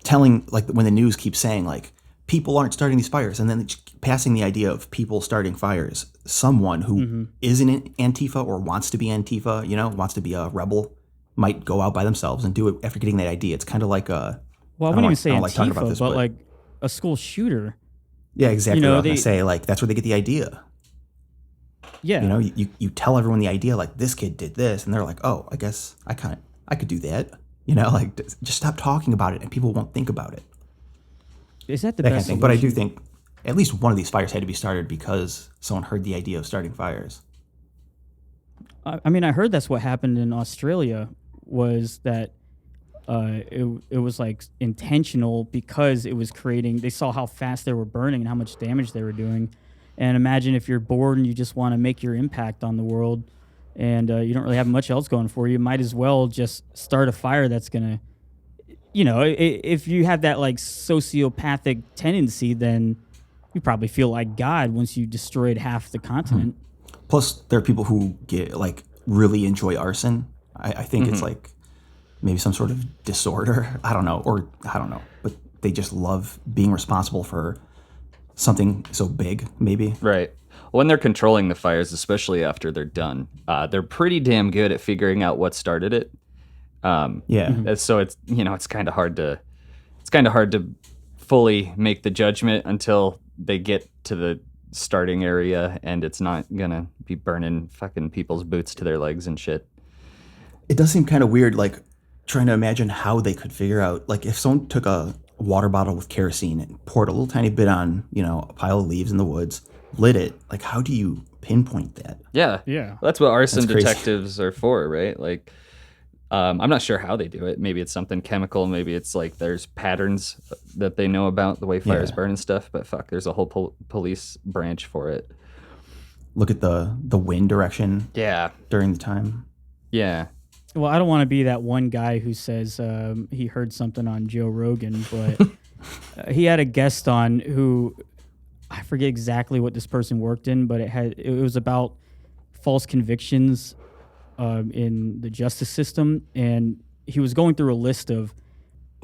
[SPEAKER 3] telling, like when the news keeps saying like, people aren't starting these fires, and then passing the idea of people starting fires. Someone who isn't in Antifa or wants to be Antifa, wants to be a rebel, might go out by themselves and do it after getting that idea. It's kind of like a...
[SPEAKER 1] Well, I wouldn't even say Antifa, but like a school shooter.
[SPEAKER 3] Yeah, exactly. what I was going to say, like, that's where they get the idea.
[SPEAKER 1] Yeah.
[SPEAKER 3] You tell everyone the idea, like, this kid did this, and they're like, oh, I guess I could do that. Like, just stop talking about it, and people won't think about it.
[SPEAKER 1] Is that the
[SPEAKER 3] best
[SPEAKER 1] kind of
[SPEAKER 3] thing? But I do think at least one of these fires had to be started because someone heard the idea of starting fires.
[SPEAKER 1] I mean, I heard that's what happened in Australia, was that it was like intentional because it was creating, they saw how fast they were burning and how much damage they were doing. And imagine if you're bored and you just want to make your impact on the world and you don't really have much else going for you, might as well just start a fire that's going to, if you have that like sociopathic tendency, then you probably feel like God once you destroyed half the continent.
[SPEAKER 3] Plus, there are people who really enjoy arson. I think it's like maybe some sort of disorder. I don't know, but they just love being responsible for something so big, maybe.
[SPEAKER 2] Right. When they're controlling the fires, especially after they're done, they're pretty damn good at figuring out what started it. So it's it's kind of hard to fully make the judgment until they get to the starting area and it's not gonna be burning fucking people's boots to their legs and shit.
[SPEAKER 3] It does seem kind of weird, like trying to imagine how they could figure out, like if someone took a water bottle with kerosene and poured a little tiny bit on a pile of leaves in the woods, lit it, like how do you pinpoint that?
[SPEAKER 2] Yeah that's what arson
[SPEAKER 3] That's crazy.
[SPEAKER 2] Detectives are for, right? Like I'm not sure how they do it. Maybe it's something chemical. Maybe it's like there's patterns that they know about the way fires burn and stuff. But fuck, there's a whole police branch for it.
[SPEAKER 3] Look at the wind direction.
[SPEAKER 2] Yeah.
[SPEAKER 3] During the time.
[SPEAKER 2] Yeah.
[SPEAKER 1] Well, I don't want to be that one guy who says he heard something on Joe Rogan, but he had a guest on who, I forget exactly what this person worked in, but it was about false convictions in the justice system, and he was going through a list of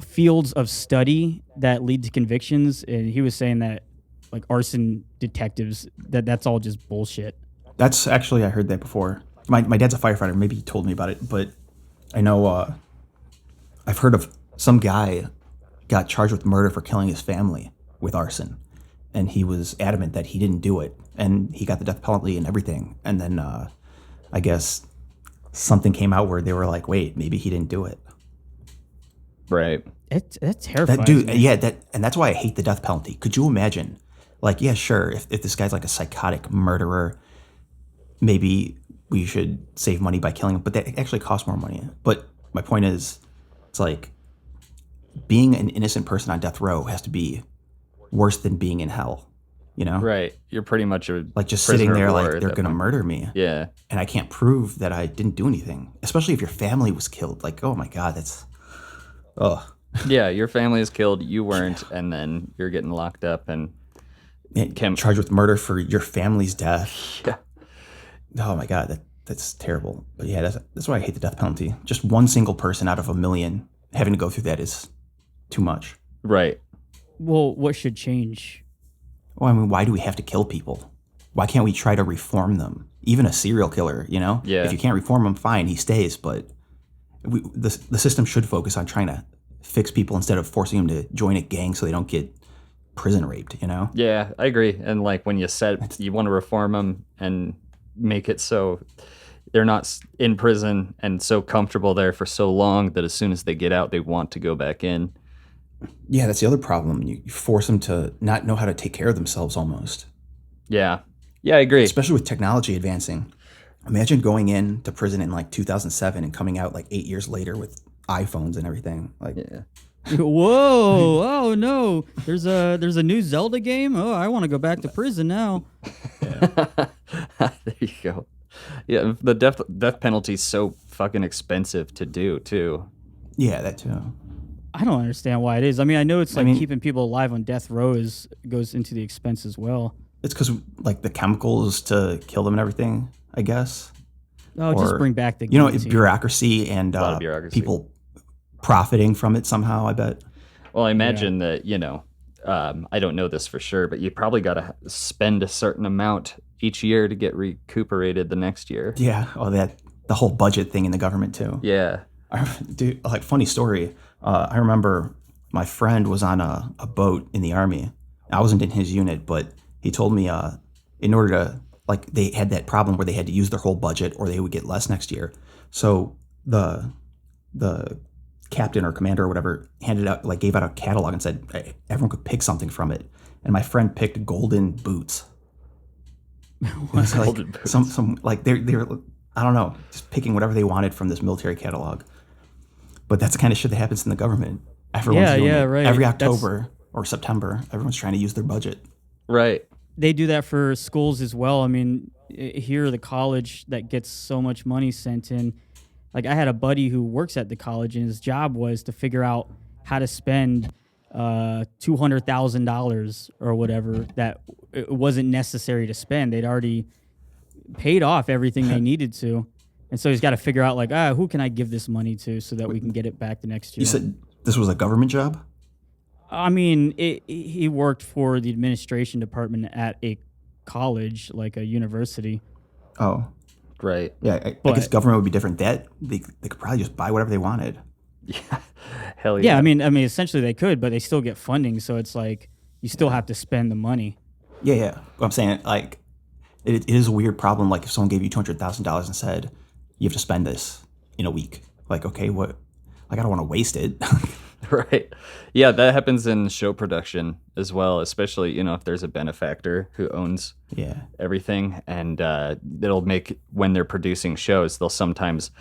[SPEAKER 1] fields of study that lead to convictions, and he was saying that like arson detectives, that's all just bullshit.
[SPEAKER 3] That's actually, I heard that before. My dad's a firefighter. Maybe he told me about it, but I know I've heard of some guy got charged with murder for killing his family with arson, and he was adamant that he didn't do it, and he got the death penalty and everything. And then I guess something came out where they were like, wait, maybe he didn't do it.
[SPEAKER 2] Right.
[SPEAKER 1] That's terrifying.
[SPEAKER 3] That dude, and that's why I hate the death penalty. Could you imagine? Like, yeah, sure, if this guy's like a psychotic murderer, maybe we should save money by killing him, but that actually costs more money. But my point is, it's like being an innocent person on death row has to be worse than being in hell.
[SPEAKER 2] Right. You're pretty much
[SPEAKER 3] like just sitting there like they're gonna murder me.
[SPEAKER 2] Yeah.
[SPEAKER 3] And I can't prove that I didn't do anything. Especially if your family was killed. Like, oh my God, that's
[SPEAKER 2] Yeah, your family is killed, you weren't, and then you're getting locked up and
[SPEAKER 3] charged with murder for your family's death.
[SPEAKER 2] Yeah.
[SPEAKER 3] Oh my God, that's terrible. But yeah, that's why I hate the death penalty. Just one single person out of a million having to go through that is too much.
[SPEAKER 2] Right.
[SPEAKER 1] Well, what should change?
[SPEAKER 3] Well, I mean, why do we have to kill people? Why can't we try to reform them? Even a serial killer,
[SPEAKER 2] Yeah.
[SPEAKER 3] If you can't reform him, fine, he stays. But the system should focus on trying to fix people instead of forcing them to join a gang so they don't get, prison raped, you know?
[SPEAKER 2] Yeah, I agree. And like when you want to reform them and make it so they're not in prison and so comfortable there for so long that as soon as they get out, they want to go back in.
[SPEAKER 3] Yeah, that's the other problem. You force them to not know how to take care of themselves almost.
[SPEAKER 2] Yeah. Yeah, I agree.
[SPEAKER 3] Especially with technology advancing. Imagine going into prison in like 2007 and coming out like 8 years later with iPhones and everything. Like,
[SPEAKER 2] Yeah.
[SPEAKER 1] Whoa! Oh no! There's a new Zelda game. Oh, I want to go back to prison now.
[SPEAKER 2] There you go. Yeah, the death penalty is so fucking expensive to do too.
[SPEAKER 3] yeah, that too.
[SPEAKER 1] I don't understand why it is. I mean, I know it's like keeping people alive on death row goes into the expense as well.
[SPEAKER 3] It's because like the chemicals to kill them and everything, I guess.
[SPEAKER 1] Oh, just bring back the
[SPEAKER 3] bureaucracy and
[SPEAKER 2] A lot of bureaucracy.
[SPEAKER 3] people profiting from it somehow, I bet.
[SPEAKER 2] Well, I imagine that, I don't know this for sure, but you probably got to spend a certain amount each year to get recuperated the next year.
[SPEAKER 3] Yeah. Oh, the whole budget thing in the government too.
[SPEAKER 2] Yeah.
[SPEAKER 3] Dude, like funny story. I remember my friend was on a boat in the Army. I wasn't in his unit, but he told me in order to, like, they had that problem where they had to use their whole budget or they would get less next year. So the captain or commander or whatever gave out a catalog and said, hey, everyone could pick something from it. And my friend picked golden boots.
[SPEAKER 2] Golden boots.
[SPEAKER 3] Some like they were, I don't know, just picking whatever they wanted from this military catalog. But that's the kind of shit that happens in the government. Everyone's doing it.
[SPEAKER 1] Right.
[SPEAKER 3] Every October or September, everyone's trying to use their budget.
[SPEAKER 2] Right.
[SPEAKER 1] They do that for schools as well. I mean, here the college that gets so much money sent in. Like I had a buddy who works at the college, and his job was to figure out how to spend $200,000 or whatever that it wasn't necessary to spend. They'd already paid off everything they needed to. And so he's got to figure out, like, who can I give this money to so that we can get it back the next year?
[SPEAKER 3] You said this was a government job?
[SPEAKER 1] I mean, he worked for the administration department at a college, like a university.
[SPEAKER 3] Oh.
[SPEAKER 2] Right.
[SPEAKER 3] Yeah, I guess government would be different. That they could probably just buy whatever they wanted.
[SPEAKER 2] Yeah. Hell yeah.
[SPEAKER 1] Yeah, I mean, essentially they could, but they still get funding, so it's like you still have to spend the money.
[SPEAKER 3] Yeah. What I'm saying, like, it is a weird problem. Like, if someone gave you $200,000 and said, you have to spend this in a week. Like, okay, what? Like, I don't want to waste it.
[SPEAKER 2] Right. Yeah, that happens in show production as well, especially, if there's a benefactor who owns everything. And they'll make, when they're producing shows, they'll sometimes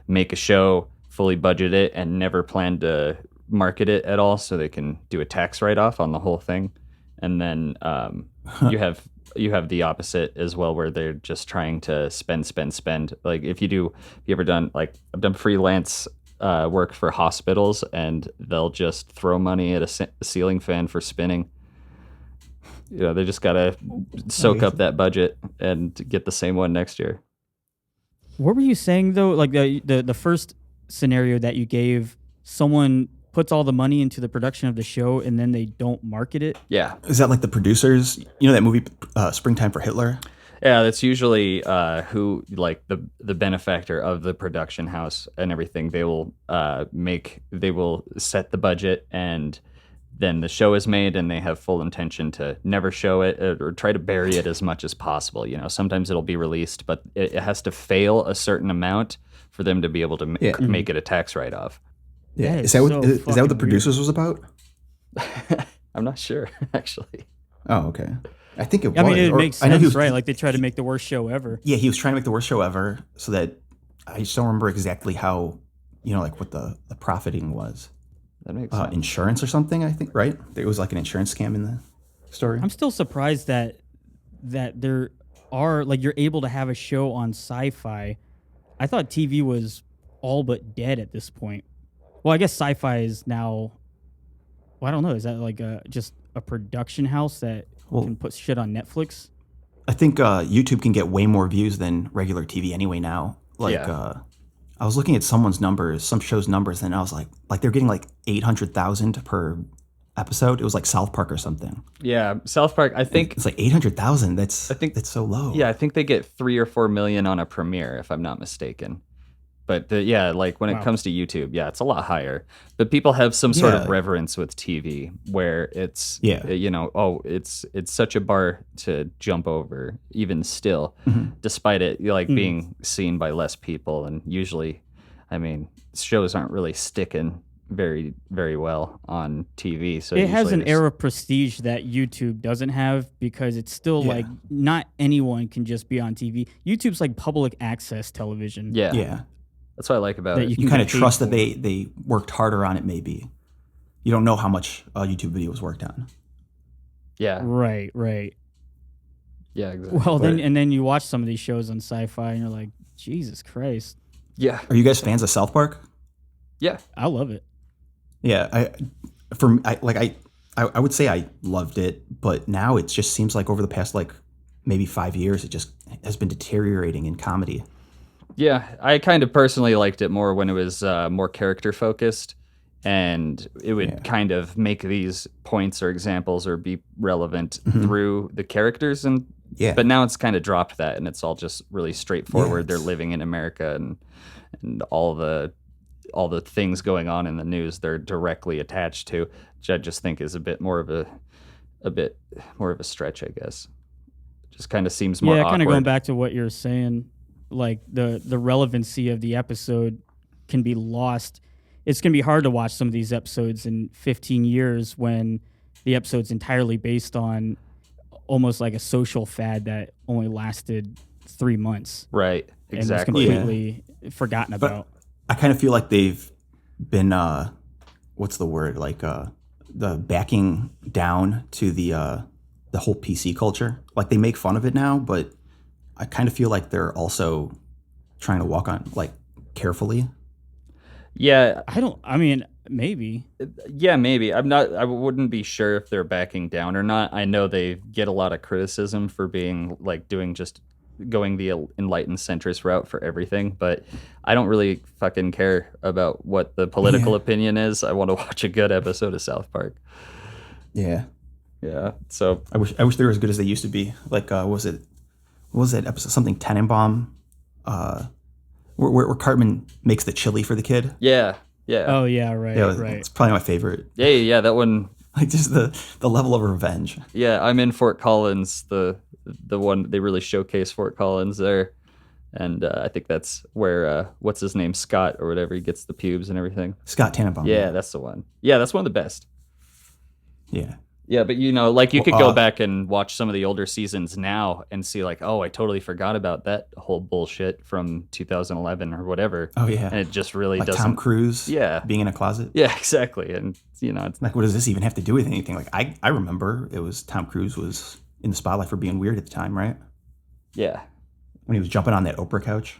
[SPEAKER 2] make a show, fully budget it, and never plan to market it at all so they can do a tax write-off on the whole thing. And then you have the opposite as well, where they're just trying to spend. Like if you ever done, like, I've done freelance work for hospitals, and they'll just throw money at a ceiling fan for spinning. They just gotta soak up that budget and get the same one next year.
[SPEAKER 1] What were you saying though? Like the first scenario that you gave, someone puts all the money into the production of the show and then they don't market it?
[SPEAKER 2] Yeah.
[SPEAKER 3] Is that like the producers? You know that movie Springtime for Hitler?
[SPEAKER 2] Yeah, that's usually who, like, the benefactor of the production house and everything. They will set the budget, and then the show is made, and they have full intention to never show it or try to bury it as much as possible. Sometimes it'll be released, but it has to fail a certain amount for them to be able to make it a tax write-off.
[SPEAKER 3] Yeah, is that what the producers was about?
[SPEAKER 2] I'm not sure, actually.
[SPEAKER 3] Oh, okay. I think it was.
[SPEAKER 1] I mean, it makes sense, right? Like they try to make the worst show ever.
[SPEAKER 3] Yeah, he was trying to make the worst show ever, so that I just don't remember exactly how, like what the profiting was.
[SPEAKER 2] That makes sense.
[SPEAKER 3] Insurance or something, I think, right? It was like an insurance scam in the story.
[SPEAKER 1] I'm still surprised that there are, like, you're able to have a show on SciFi. I thought TV was all but dead at this point. Well, I guess SciFi is now, well, I don't know. Is that like just a production house that can put shit on Netflix?
[SPEAKER 3] I think YouTube can get way more views than regular TV anyway now. Like, I was looking at some show's numbers, and I was like they're getting like 800,000 per episode. It was like South Park or something.
[SPEAKER 2] Yeah, South Park. I think
[SPEAKER 3] it's like 800,000. That's so low.
[SPEAKER 2] Yeah, I think they get 3 or 4 million on a premiere, if I'm not mistaken. But like when it comes to YouTube, it's a lot higher. But people have some sort of reverence with TV where it's, it's such a bar to jump over, even still, despite it being seen by less people. And usually, I mean, shows aren't really sticking very, very well on TV. So
[SPEAKER 1] it has an air of prestige that YouTube doesn't have because it's still like not anyone can just be on TV. YouTube's like public access television.
[SPEAKER 2] Yeah. That's what I like about it.
[SPEAKER 3] You kind of trust that they worked harder on it, maybe. You don't know how much a YouTube video was worked on.
[SPEAKER 2] Yeah.
[SPEAKER 1] Right.
[SPEAKER 2] Yeah, exactly.
[SPEAKER 1] Well, then you watch some of these shows on Sci-Fi and you're like, Jesus Christ.
[SPEAKER 2] Yeah.
[SPEAKER 3] Are you guys fans of South Park?
[SPEAKER 2] Yeah.
[SPEAKER 1] I love it.
[SPEAKER 3] Yeah. I would say I loved it, but now it just seems like over the past maybe 5 years, it just has been deteriorating in comedy.
[SPEAKER 2] Yeah, I kind of personally liked it more when it was more character focused, and it would kind of make these points or examples or be relevant through the characters. But now it's kind of dropped that, and it's all just really straightforward. They're living in America, and all the things going on in the news they're directly attached to, which I just think is a bit more of a stretch, I guess. Just kind of seems more awkward.
[SPEAKER 1] Kind of going back to what you're saying. Like the relevancy of the episode can be lost. It's going to be hard to watch some of these episodes in 15 years when the episode's entirely based on almost like a social fad that only lasted 3 months.
[SPEAKER 2] Right, exactly.
[SPEAKER 1] And was completely forgotten about.
[SPEAKER 3] I kind of feel like they've been, what's the word? The backing down to the whole PC culture. Like they make fun of it now, but I kind of feel like they're also trying to walk on carefully.
[SPEAKER 2] Yeah.
[SPEAKER 1] Maybe.
[SPEAKER 2] Yeah, maybe. I wouldn't be sure if they're backing down or not. I know they get a lot of criticism for being going the enlightened centrist route for everything, but I don't really fucking care about what the political opinion is. I want to watch a good episode of South Park.
[SPEAKER 3] Yeah.
[SPEAKER 2] Yeah. So
[SPEAKER 3] I wish they were as good as they used to be. What was that episode? Something Tenenbaum, where Cartman makes the chili for the kid.
[SPEAKER 2] Yeah.
[SPEAKER 1] Oh yeah, right.
[SPEAKER 3] It's probably my favorite.
[SPEAKER 2] Yeah, that one.
[SPEAKER 3] Just the level of revenge.
[SPEAKER 2] Yeah, I'm in Fort Collins. The one they really showcase Fort Collins there, and I think that's where what's his name, Scott or whatever, he gets the pubes and everything.
[SPEAKER 3] Scott Tannenbaum.
[SPEAKER 2] Yeah, that's the one. Yeah, that's one of the best.
[SPEAKER 3] Yeah.
[SPEAKER 2] Yeah, but you could go back and watch some of the older seasons now and see I totally forgot about that whole bullshit from 2011 or whatever.
[SPEAKER 3] Oh yeah.
[SPEAKER 2] And it just really doesn't.
[SPEAKER 3] Tom Cruise.
[SPEAKER 2] Yeah.
[SPEAKER 3] Being in a closet.
[SPEAKER 2] Yeah, exactly. And it's
[SPEAKER 3] what does this even have to do with anything? I remember it was Tom Cruise was in the spotlight for being weird at the time, right?
[SPEAKER 2] Yeah.
[SPEAKER 3] When he was jumping on that Oprah couch.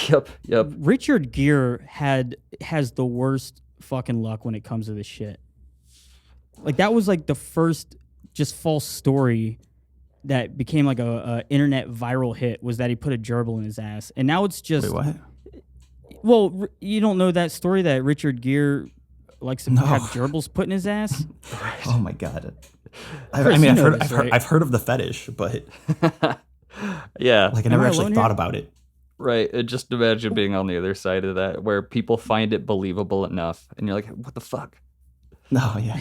[SPEAKER 2] Yep.
[SPEAKER 1] Richard Gere has the worst fucking luck when it comes to this shit. That was the first just false story that became a internet viral hit, was that he put a gerbil in his ass. And now it's just...
[SPEAKER 3] Wait, what?
[SPEAKER 1] Well, you don't know that story that Richard Gere likes to have gerbils put in his ass?
[SPEAKER 3] Oh my God. I've heard of the fetish, but...
[SPEAKER 2] Yeah.
[SPEAKER 3] I never actually thought about it.
[SPEAKER 2] Right. Just imagine being on the other side of that, where people find it believable enough, and you're like, what the fuck?
[SPEAKER 3] No, yeah.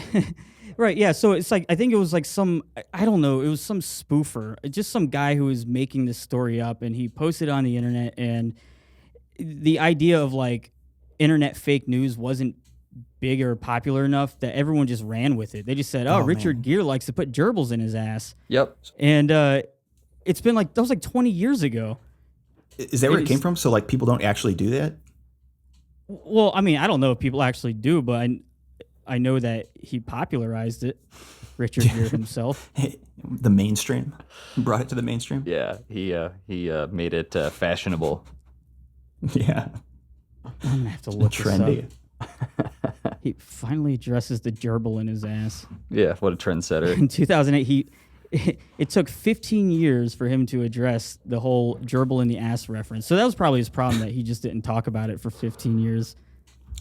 [SPEAKER 1] Right, yeah. So it's I think it was some, I don't know, it was some spoofer, just some guy who was making this story up, and he posted it on the internet, and the idea of internet fake news wasn't big or popular enough that everyone just ran with it. They just said, Richard Gere likes to put gerbils in his ass.
[SPEAKER 2] Yep.
[SPEAKER 1] And it's been that was 20 years ago.
[SPEAKER 3] Is that where it came from? So people don't actually do that?
[SPEAKER 1] Well, I don't know if people actually do, but I know that he popularized it, Richard Gere himself.
[SPEAKER 3] The mainstream. Brought it to the mainstream.
[SPEAKER 2] Yeah, he made it fashionable.
[SPEAKER 3] Yeah.
[SPEAKER 1] I'm going to have to look
[SPEAKER 3] trendy.
[SPEAKER 1] This up. He finally addresses the gerbil in his ass.
[SPEAKER 2] Yeah, what a trendsetter.
[SPEAKER 1] In 2008, it took 15 years for him to address the whole gerbil in the ass reference. So that was probably his problem, that he just didn't talk about it for 15 years.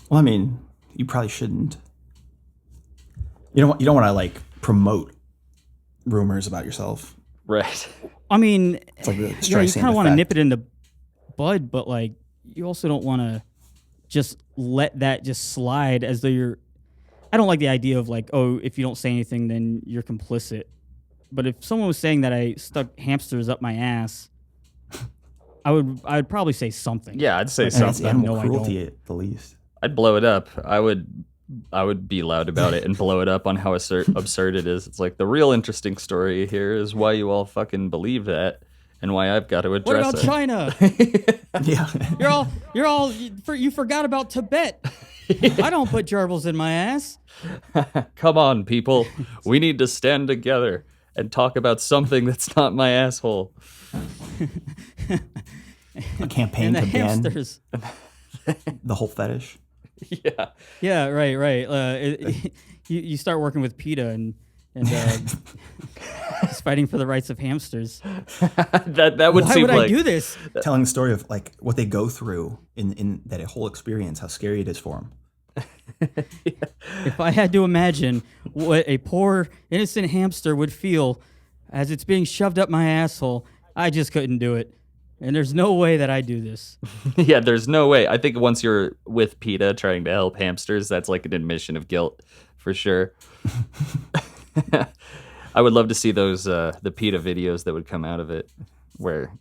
[SPEAKER 3] Well, you probably shouldn't. You don't want to promote rumors about yourself.
[SPEAKER 2] Right.
[SPEAKER 3] It's really
[SPEAKER 1] you kind of want to nip it in the bud, but you also don't want to just let that just slide as though you're. I don't like the idea of like, oh, if you don't say anything, then you're complicit. But if someone was saying that I stuck hamsters up my ass, I'd probably say something.
[SPEAKER 2] Yeah, I'd say
[SPEAKER 3] That's
[SPEAKER 2] something.
[SPEAKER 3] animal cruelty at the least.
[SPEAKER 2] I'd blow it up. I would be loud about it and blow it up on how absurd it is. It's like the real interesting story here is why you all fucking believe that and why I've got to address
[SPEAKER 1] What about China?
[SPEAKER 3] Yeah.
[SPEAKER 1] You forgot about Tibet. I don't put gerbils in my ass.
[SPEAKER 2] Come on, people. We need to stand together and talk about something that's not my asshole.
[SPEAKER 3] A campaign
[SPEAKER 1] And the
[SPEAKER 3] to ban
[SPEAKER 1] hamsters.
[SPEAKER 3] the whole fetish.
[SPEAKER 2] Yeah.
[SPEAKER 1] Yeah, right. You start working with PETA and just fighting for the rights of hamsters.
[SPEAKER 2] that would
[SPEAKER 1] Why
[SPEAKER 2] seem
[SPEAKER 1] would
[SPEAKER 2] like
[SPEAKER 1] I do this?
[SPEAKER 3] Telling the story of like what they go through in that whole experience, how scary it is for them.
[SPEAKER 1] If I had to imagine what a poor innocent hamster would feel as it's being shoved up my asshole, I just couldn't do it. And there's no way that I do this.
[SPEAKER 2] Yeah, there's no way. I think once you're with PETA trying to help hamsters, that's like an admission of guilt for sure. I would love to see those the PETA videos that would come out of it where,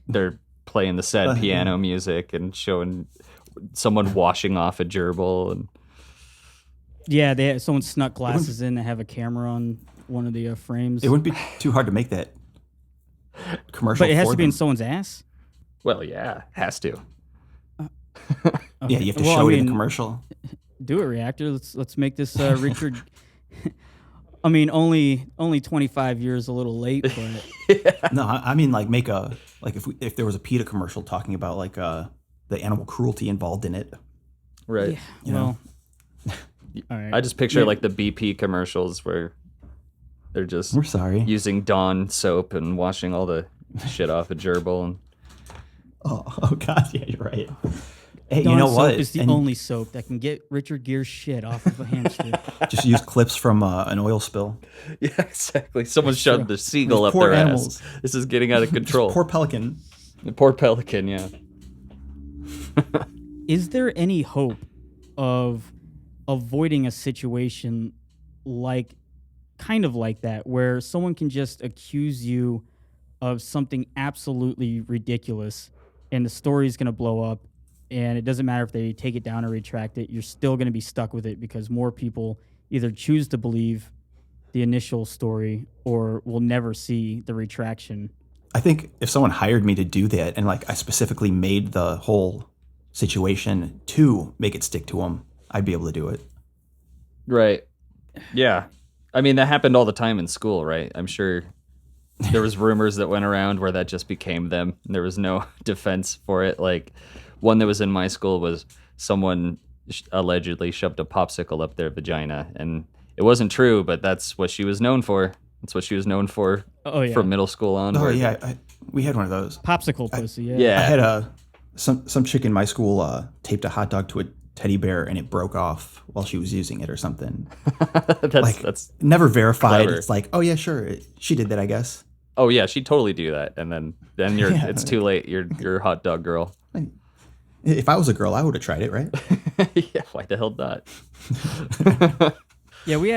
[SPEAKER 2] they're playing the sad piano music and showing someone washing off a gerbil and
[SPEAKER 1] Yeah, someone snuck glasses in that have a camera on one of the frames.
[SPEAKER 3] It wouldn't be too hard to make that commercial.
[SPEAKER 1] But it has
[SPEAKER 3] for
[SPEAKER 1] to be in
[SPEAKER 3] them.
[SPEAKER 1] someone's ass?
[SPEAKER 2] well, yeah, has to.
[SPEAKER 3] Yeah, you have to
[SPEAKER 1] Well,
[SPEAKER 3] show
[SPEAKER 1] I
[SPEAKER 3] it in
[SPEAKER 1] mean-
[SPEAKER 3] the commercial.
[SPEAKER 1] Do it, Reactor. Let's make this Richard. I mean, only 25 years a little late, but
[SPEAKER 3] No, I mean like make a like if there was a PETA commercial talking about like the animal cruelty involved in it.
[SPEAKER 2] Right.
[SPEAKER 1] yeah,
[SPEAKER 3] know.
[SPEAKER 1] all right.
[SPEAKER 2] I just picture like the BP commercials where they're just
[SPEAKER 3] We're sorry.
[SPEAKER 2] using Dawn soap and washing all the shit off a gerbil. And
[SPEAKER 3] Oh God, yeah, you're right. Hey,
[SPEAKER 1] Dawn
[SPEAKER 3] you know
[SPEAKER 1] soap
[SPEAKER 3] what?
[SPEAKER 1] is the
[SPEAKER 3] And
[SPEAKER 1] only soap that can get Richard Gere's shit off of a hamster.
[SPEAKER 3] just use clips from an oil spill.
[SPEAKER 2] yeah, exactly. Someone shoved the seagull
[SPEAKER 3] Those
[SPEAKER 2] up
[SPEAKER 3] poor
[SPEAKER 2] their
[SPEAKER 3] animals.
[SPEAKER 2] ass. This is getting out of control.
[SPEAKER 3] Poor pelican.
[SPEAKER 2] The poor pelican, yeah.
[SPEAKER 1] Is there any hope of avoiding a situation kind of like that, where someone can just accuse you of something absolutely ridiculous and the story's going to blow up, and it doesn't matter if they take it down or retract it, you're still going to be stuck with it because more people either choose to believe the initial story or will never see the retraction?
[SPEAKER 3] I think if someone hired me to do that and like I specifically made the whole situation to make it stick to them, I'd be able to do it.
[SPEAKER 2] Right. Yeah. I mean, that happened all the time in school, right? I'm sure there was rumors that went around where that just became them. And there was no defense for it. Like one that was in my school was someone allegedly shoved a popsicle up their vagina, and it wasn't true, but that's what she was known for. That's what she was known for from middle school on.
[SPEAKER 3] Oh yeah, we had one of those.
[SPEAKER 1] Popsicle pussy, yeah.
[SPEAKER 2] Yeah.
[SPEAKER 3] I had some chick in my school taped a hot dog to a teddy bear and it broke off while she was using it or something.
[SPEAKER 2] That's
[SPEAKER 3] never verified.
[SPEAKER 2] clever.
[SPEAKER 3] It's like, oh yeah, sure, she did that, I guess.
[SPEAKER 2] oh yeah, she'd totally do that, and then you're
[SPEAKER 3] Yeah.
[SPEAKER 2] it's too late. You're a hot dog girl.
[SPEAKER 3] If I was a girl, I would have tried it, right?
[SPEAKER 2] Yeah, why the hell not?
[SPEAKER 1] Yeah, we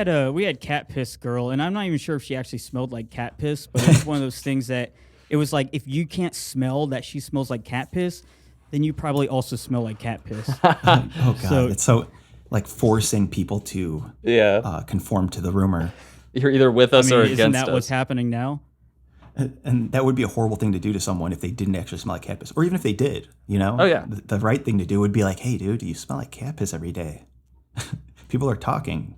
[SPEAKER 1] had cat piss girl, and I'm not even sure if she actually smelled like cat piss, but it was one of those things that it was like, if you can't smell that she smells like cat piss, then you probably also smell like cat piss.
[SPEAKER 3] Oh god,
[SPEAKER 1] So-
[SPEAKER 3] it's so like forcing people to
[SPEAKER 2] Yeah,
[SPEAKER 3] conform to the rumor,
[SPEAKER 2] you're either with us or
[SPEAKER 1] isn't
[SPEAKER 2] against
[SPEAKER 1] that
[SPEAKER 2] us.
[SPEAKER 1] what's happening now?
[SPEAKER 3] and that would be a horrible thing to do to someone if they didn't actually smell like cat piss, or even if they did. You know?
[SPEAKER 2] Oh, yeah.
[SPEAKER 3] The right thing to do would be like, hey, dude, you smell like cat piss every day. People are talking.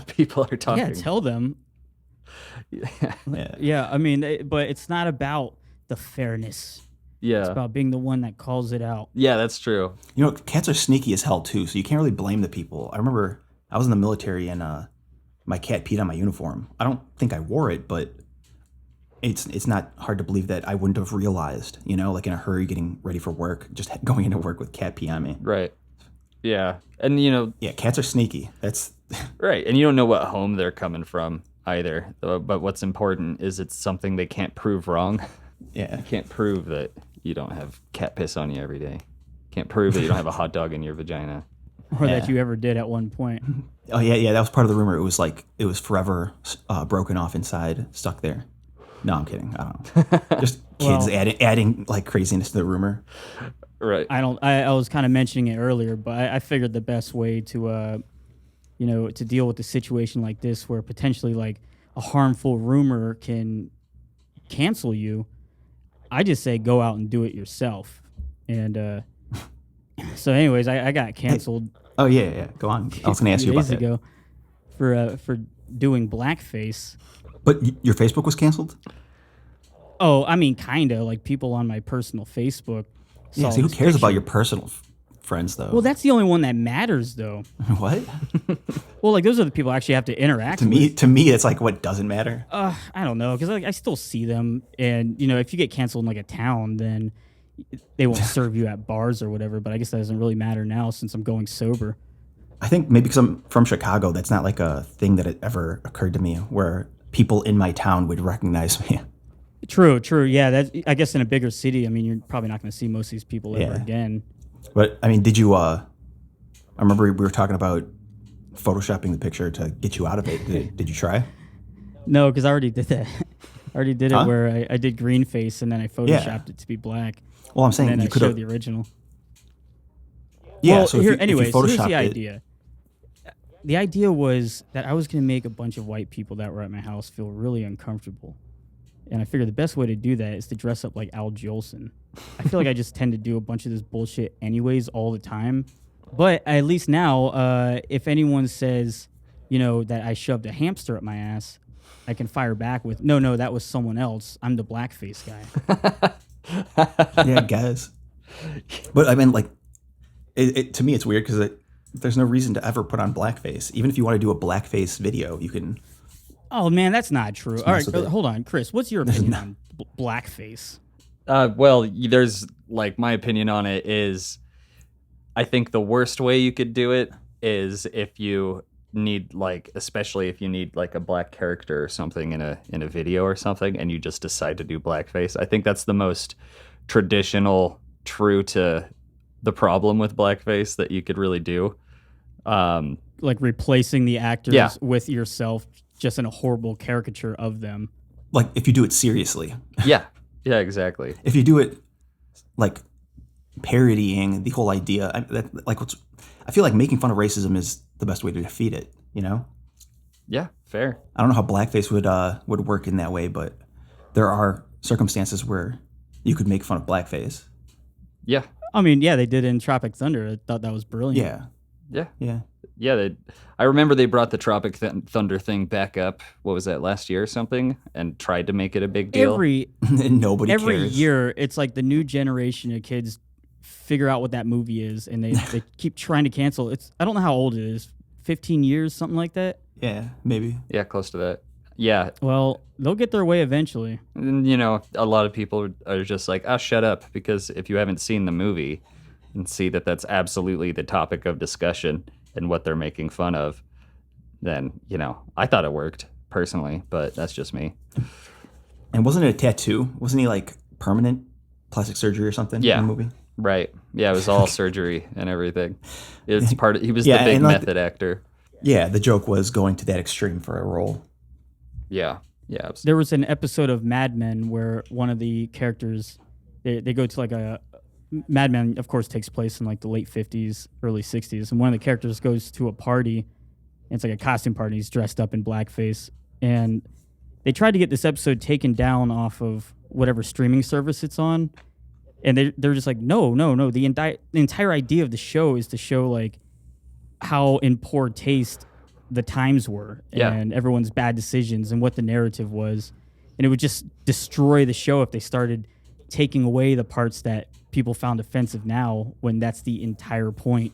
[SPEAKER 2] People are talking.
[SPEAKER 1] Yeah, tell them.
[SPEAKER 3] Yeah.
[SPEAKER 1] Yeah, I mean, but it's not about the fairness. It's
[SPEAKER 2] Yeah,
[SPEAKER 1] about being the one that calls it out.
[SPEAKER 2] yeah, that's true.
[SPEAKER 3] You know, cats are sneaky as hell too, so you can't really blame the people. I remember I was in the military and my cat peed on my uniform. I don't think I wore it, but it's not hard to believe that I wouldn't have realized, you know, like in a hurry getting ready for work, just going into work with cat pee on me.
[SPEAKER 2] Right. Yeah, and
[SPEAKER 3] Yeah, cats are sneaky. That's
[SPEAKER 2] right, and you don't know what home they're coming from either. But what's important is it's something they can't prove wrong.
[SPEAKER 3] yeah.
[SPEAKER 2] Can't prove that you don't have cat piss on you every day. Can't prove that you don't have a hot dog in your vagina.
[SPEAKER 1] Or that you ever did at one point.
[SPEAKER 3] Oh yeah, that was part of the rumor. It was like it was forever broken off inside, stuck there. No, I'm kidding. I don't know. Just kids adding like craziness to the rumor.
[SPEAKER 2] Right.
[SPEAKER 1] I was kind of mentioning it earlier, but I figured the best way to to deal with a situation like this, where potentially like a harmful rumor can cancel you, I just say go out and do it yourself. And so anyways, I got canceled.
[SPEAKER 3] Oh yeah. Go on. I was going to ask you about that.
[SPEAKER 1] Ago for doing blackface.
[SPEAKER 3] But your Facebook was canceled?
[SPEAKER 1] Oh, I mean, kind of. Like, people on my personal Facebook saw
[SPEAKER 3] See, who
[SPEAKER 1] this
[SPEAKER 3] cares
[SPEAKER 1] picture.
[SPEAKER 3] about your personal friends, though?
[SPEAKER 1] Well, that's the only one that matters, though.
[SPEAKER 3] What?
[SPEAKER 1] Well, like, those are the people I actually have to interact with.
[SPEAKER 3] To me, it's like what doesn't matter.
[SPEAKER 1] I don't know, because I still see them. And, if you get canceled in, like, a town, then they won't serve you at bars or whatever. But I guess that doesn't really matter now since I'm going sober.
[SPEAKER 3] I think maybe because I'm from Chicago, that's not like a thing that it ever occurred to me where people in my town would recognize me.
[SPEAKER 1] True. Yeah, I guess in a bigger city, I mean, you're probably not going to see most of these people ever again.
[SPEAKER 3] But, I mean, did you, I remember we were talking about photoshopping the picture to get you out of it. Did you try?
[SPEAKER 1] No, because I already did that. I already did it where I did green face and then I photoshopped it to be black.
[SPEAKER 3] Well, I'm saying
[SPEAKER 1] and then
[SPEAKER 3] you
[SPEAKER 1] I
[SPEAKER 3] could
[SPEAKER 1] showed
[SPEAKER 3] have
[SPEAKER 1] the original.
[SPEAKER 3] Yeah,
[SPEAKER 1] well,
[SPEAKER 3] so
[SPEAKER 1] here,
[SPEAKER 3] if
[SPEAKER 1] anyways,
[SPEAKER 3] you
[SPEAKER 1] here's
[SPEAKER 3] photoshopped
[SPEAKER 1] the idea. The idea was that I was going to make a bunch of white people that were at my house feel really uncomfortable. And I figured the best way to do that is to dress up like Al Jolson. I feel like I just tend to do a bunch of this bullshit anyways all the time. But at least now, if anyone says, that I shoved a hamster up my ass, I can fire back with, no, that was someone else. I'm the blackface guy.
[SPEAKER 3] Yeah, guys. But I mean, like, to me, it's weird because there's no reason to ever put on blackface. Even if you want to do a blackface video, you can.
[SPEAKER 1] Oh, man, that's not true. All right, hold on. Chris, what's your opinion on blackface?
[SPEAKER 2] Well, there's, like, my opinion on it is I think the worst way you could do it is if you need, like, especially if you need, like, a black character or something in a video or something, and you just decide to do blackface. I think that's the most traditional, true to the problem with blackface that you could really do.
[SPEAKER 1] Like replacing the actors with yourself, just in a horrible caricature of them.
[SPEAKER 3] Like, if you do it seriously.
[SPEAKER 2] Yeah, exactly.
[SPEAKER 3] If you do it, like, parodying the whole idea, I feel like making fun of racism is the best way to defeat it,
[SPEAKER 2] Yeah, fair.
[SPEAKER 3] I don't know how blackface would work in that way, but there are circumstances where you could make fun of blackface.
[SPEAKER 2] Yeah.
[SPEAKER 1] I mean, yeah, they did it in Tropic Thunder. I thought that was brilliant.
[SPEAKER 2] Yeah. I remember they brought the Tropic Thunder thing back up. What was that, last year or something? And tried to make it a big deal.
[SPEAKER 3] Nobody
[SPEAKER 1] every
[SPEAKER 3] cares.
[SPEAKER 1] year, it's like the new generation of kids figure out what that movie is, and they keep trying to cancel. I don't know how old it is, 15 years, something like that.
[SPEAKER 3] Yeah, maybe.
[SPEAKER 2] Yeah, close to that. Yeah.
[SPEAKER 1] Well, they'll get their way eventually.
[SPEAKER 2] And, a lot of people are just like, shut up. Because if you haven't seen the movie and see that that's absolutely the topic of discussion and what they're making fun of, then, I thought it worked personally, but that's just me.
[SPEAKER 3] And wasn't it a tattoo? Wasn't he like permanent plastic surgery or something in the movie?
[SPEAKER 2] Right. Yeah, it was all surgery and everything. It's he was the big method actor.
[SPEAKER 3] Yeah, the joke was going to that extreme for a role.
[SPEAKER 2] Yeah, absolutely.
[SPEAKER 1] There was an episode of Mad Men where one of the characters, they go to like a Mad Men, of course, takes place in like the late 50s, early 60s, and one of the characters goes to a party, and it's like a costume party. He's dressed up in blackface, and they tried to get this episode taken down off of whatever streaming service it's on, and they're just like, no. The entire idea of the show is to show like how in poor taste the times were and everyone's bad decisions and what the narrative was, and it would just destroy the show if they started taking away the parts that people found offensive now, when that's the entire point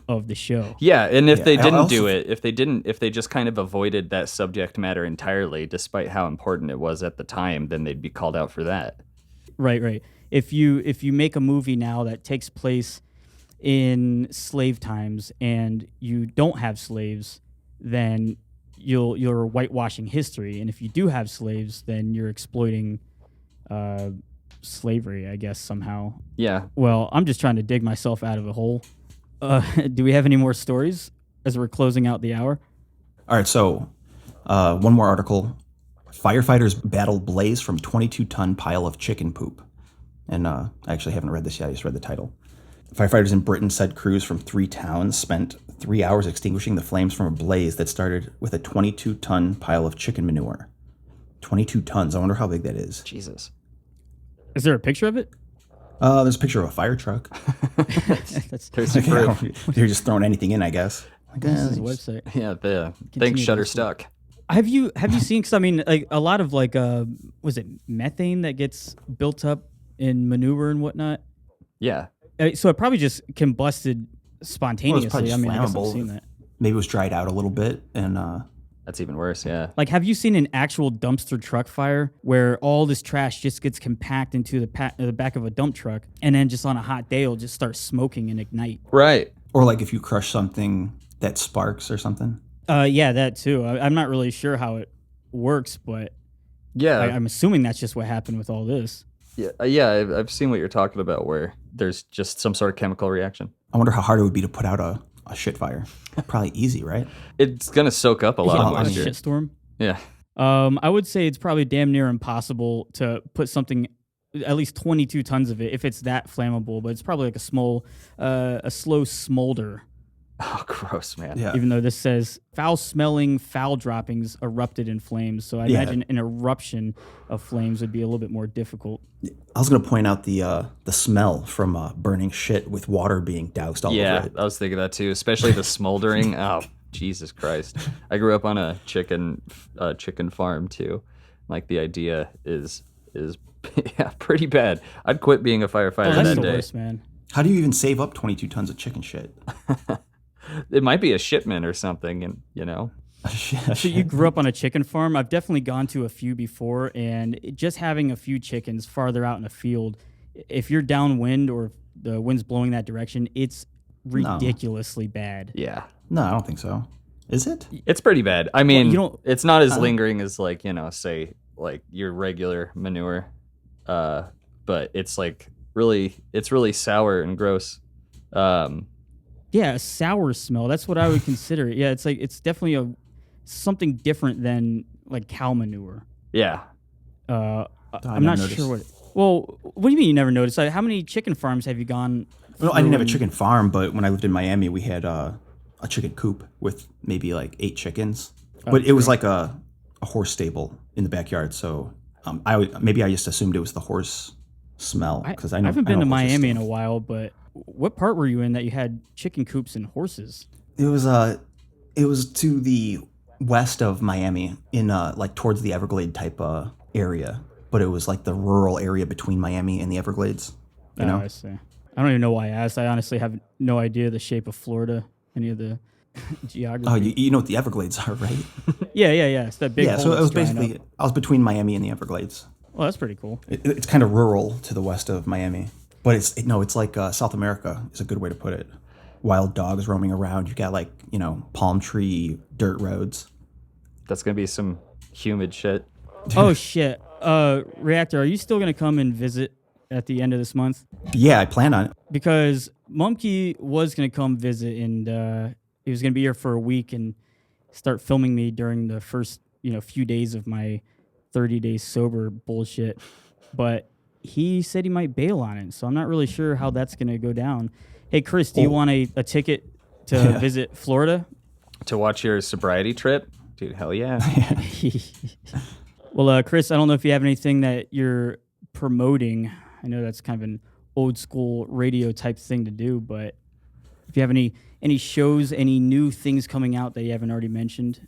[SPEAKER 1] of the show.
[SPEAKER 2] Yeah, and if they didn't do it, if they just kind of avoided that subject matter entirely, despite how important it was at the time, then they'd be called out for that.
[SPEAKER 1] Right. If you make a movie now that takes place in slave times and you don't have slaves, then you're whitewashing history. And if you do have slaves, then you're exploiting slavery, I guess, somehow.
[SPEAKER 2] Yeah.
[SPEAKER 1] Well, I'm just trying to dig myself out of a hole. Do we have any more stories as we're closing out the hour?
[SPEAKER 3] All right, so one more article. Firefighters battle blaze from 22-ton pile of chicken poop. And I actually haven't read this yet. I just read the title. Firefighters in Britain said crews from 3 towns spent 3 hours extinguishing the flames from a blaze that started with a 22-ton pile of chicken manure. 22 tons. I wonder how big that is.
[SPEAKER 2] Jesus.
[SPEAKER 1] Is there a picture of it?
[SPEAKER 3] There's a picture of a fire truck.
[SPEAKER 2] There's some proof.
[SPEAKER 3] They're just throwing anything in, I guess.
[SPEAKER 1] This is a website.
[SPEAKER 2] Yeah, thanks Shutterstock.
[SPEAKER 1] Have you seen? Because I mean, like a lot of was it methane that gets built up in manure and whatnot?
[SPEAKER 2] Yeah.
[SPEAKER 1] So it probably just combusted spontaneously.
[SPEAKER 3] Probably just
[SPEAKER 1] I guess I've
[SPEAKER 3] flammable.
[SPEAKER 1] seen that.
[SPEAKER 3] Maybe it was dried out a little bit, and
[SPEAKER 2] That's even worse. Yeah.
[SPEAKER 1] Like, have you seen an actual dumpster truck fire where all this trash just gets compacted into the back of a dump truck, and then just on a hot day it'll just start smoking and ignite?
[SPEAKER 2] Right.
[SPEAKER 3] or like if you crush something that sparks or something.
[SPEAKER 1] Yeah, that too. I'm not really sure how it works, but
[SPEAKER 2] yeah,
[SPEAKER 1] I'm assuming that's just what happened with all this.
[SPEAKER 2] Yeah, I've seen what you're talking about, where there's just some sort of chemical reaction.
[SPEAKER 3] I wonder how hard it would be to put out a shit fire. Probably easy, right?
[SPEAKER 2] It's gonna soak up a lot of
[SPEAKER 1] On a
[SPEAKER 2] moisture.
[SPEAKER 1] shitstorm.
[SPEAKER 2] Yeah.
[SPEAKER 1] I would say it's probably damn near impossible to put something, at least 22 tons of it, if it's that flammable. But it's probably like a slow smolder.
[SPEAKER 2] Oh, gross, man.
[SPEAKER 3] Yeah.
[SPEAKER 1] Even though this says foul-smelling foul droppings erupted in flames, so I imagine an eruption of flames would be a little bit more difficult.
[SPEAKER 3] I was going to point out the smell from burning shit with water being doused all over
[SPEAKER 2] Yeah,
[SPEAKER 3] it.
[SPEAKER 2] I was thinking that too, especially the smoldering. Oh, Jesus Christ. I grew up on a chicken farm too. Like, the idea is yeah, pretty bad. I'd quit being a firefighter
[SPEAKER 1] That's
[SPEAKER 2] that
[SPEAKER 1] the
[SPEAKER 2] day.
[SPEAKER 1] worst, man.
[SPEAKER 3] How do you even save up 22 tons of chicken shit?
[SPEAKER 2] It might be a shipment or something, and you know.
[SPEAKER 1] So you grew up on a chicken farm. I've definitely gone to a few before, and just having a few chickens farther out in a field, if you're downwind or the wind's blowing that direction, it's ridiculously bad.
[SPEAKER 2] Yeah.
[SPEAKER 3] No, I don't think so. Is it?
[SPEAKER 2] It's pretty bad. I mean,
[SPEAKER 1] you don't-
[SPEAKER 2] it's not as lingering as, like, you know, say like your regular manure, but it's like it's really sour and gross.
[SPEAKER 1] Yeah, a sour smell. That's what I would consider it. Yeah, it's definitely something different than like cow manure.
[SPEAKER 2] Yeah.
[SPEAKER 1] I'm not sure what. Well, what do you mean you never noticed? Like, how many chicken farms have you gone?
[SPEAKER 3] Well, I didn't have a chicken farm, but when I lived in Miami, we had a chicken coop with maybe like 8 chickens. But it was like a horse stable in the backyard. So I just assumed it was the horse smell, because I
[SPEAKER 1] haven't been to Miami in
[SPEAKER 3] a
[SPEAKER 1] a while, but what part were you in that you had chicken coops and horses?
[SPEAKER 3] It was to the west of Miami, in like towards the Everglade type area, but it was like the rural area between Miami and the Everglades. You know?
[SPEAKER 1] I see. I don't even know why I asked. I honestly have no idea the shape of Florida, any of the geography.
[SPEAKER 3] Oh, you know what the Everglades are, right?
[SPEAKER 1] Yeah. It's that big.
[SPEAKER 3] Yeah,
[SPEAKER 1] hole
[SPEAKER 3] so it was
[SPEAKER 1] that's drying
[SPEAKER 3] basically
[SPEAKER 1] up.
[SPEAKER 3] I was between Miami and the Everglades.
[SPEAKER 1] Well, that's pretty cool.
[SPEAKER 3] It's kind of rural to the west of Miami, but it's like South America is a good way to put it. Wild dogs roaming around. You got like, you know, palm tree dirt roads.
[SPEAKER 2] That's gonna be some humid shit.
[SPEAKER 1] Oh shit. Reactor, are you still gonna come and visit at the end of this month?
[SPEAKER 3] Yeah, I plan on it.
[SPEAKER 1] Because Mumkey was gonna come visit, and he was gonna be here for a week and start filming me during the first, few days of my 30 days sober bullshit. But he said he might bail on it, so I'm not really sure how that's gonna go down. Hey, Chris, do you want a ticket to visit Florida?
[SPEAKER 2] To watch your sobriety trip? Dude, hell yeah.
[SPEAKER 1] Well, Chris, I don't know if you have anything that you're promoting. I know that's kind of an old school radio type thing to do, but if you have any shows, any new things coming out that you haven't already mentioned,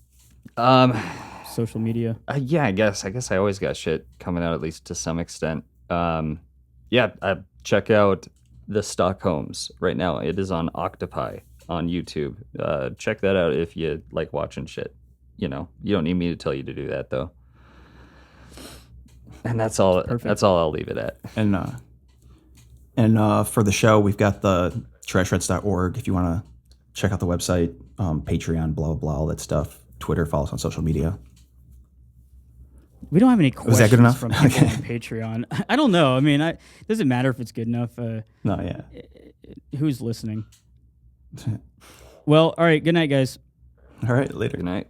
[SPEAKER 1] social media.
[SPEAKER 2] Yeah, I guess I always got shit coming out, at least to some extent. Check out the Stockholms right now. It is on Octopi on YouTube. Check that out if you like watching shit. You know, you don't need me to tell you to do that, though. And that's all.
[SPEAKER 1] Perfect.
[SPEAKER 2] That's all I'll leave it at.
[SPEAKER 3] And for the show, we've got the TrashRats.org. If you want to check out the website, Patreon, blah blah blah, all that stuff. Twitter, follow us on social media.
[SPEAKER 1] We don't have any
[SPEAKER 3] Was that good
[SPEAKER 1] questions
[SPEAKER 3] enough?
[SPEAKER 1] from people
[SPEAKER 3] Okay.
[SPEAKER 1] on Patreon. I don't know. I mean, it doesn't matter if it's good enough.
[SPEAKER 3] No, yeah.
[SPEAKER 1] Who's listening? Well, all right. Good night, guys.
[SPEAKER 3] All right, later.
[SPEAKER 2] Good night.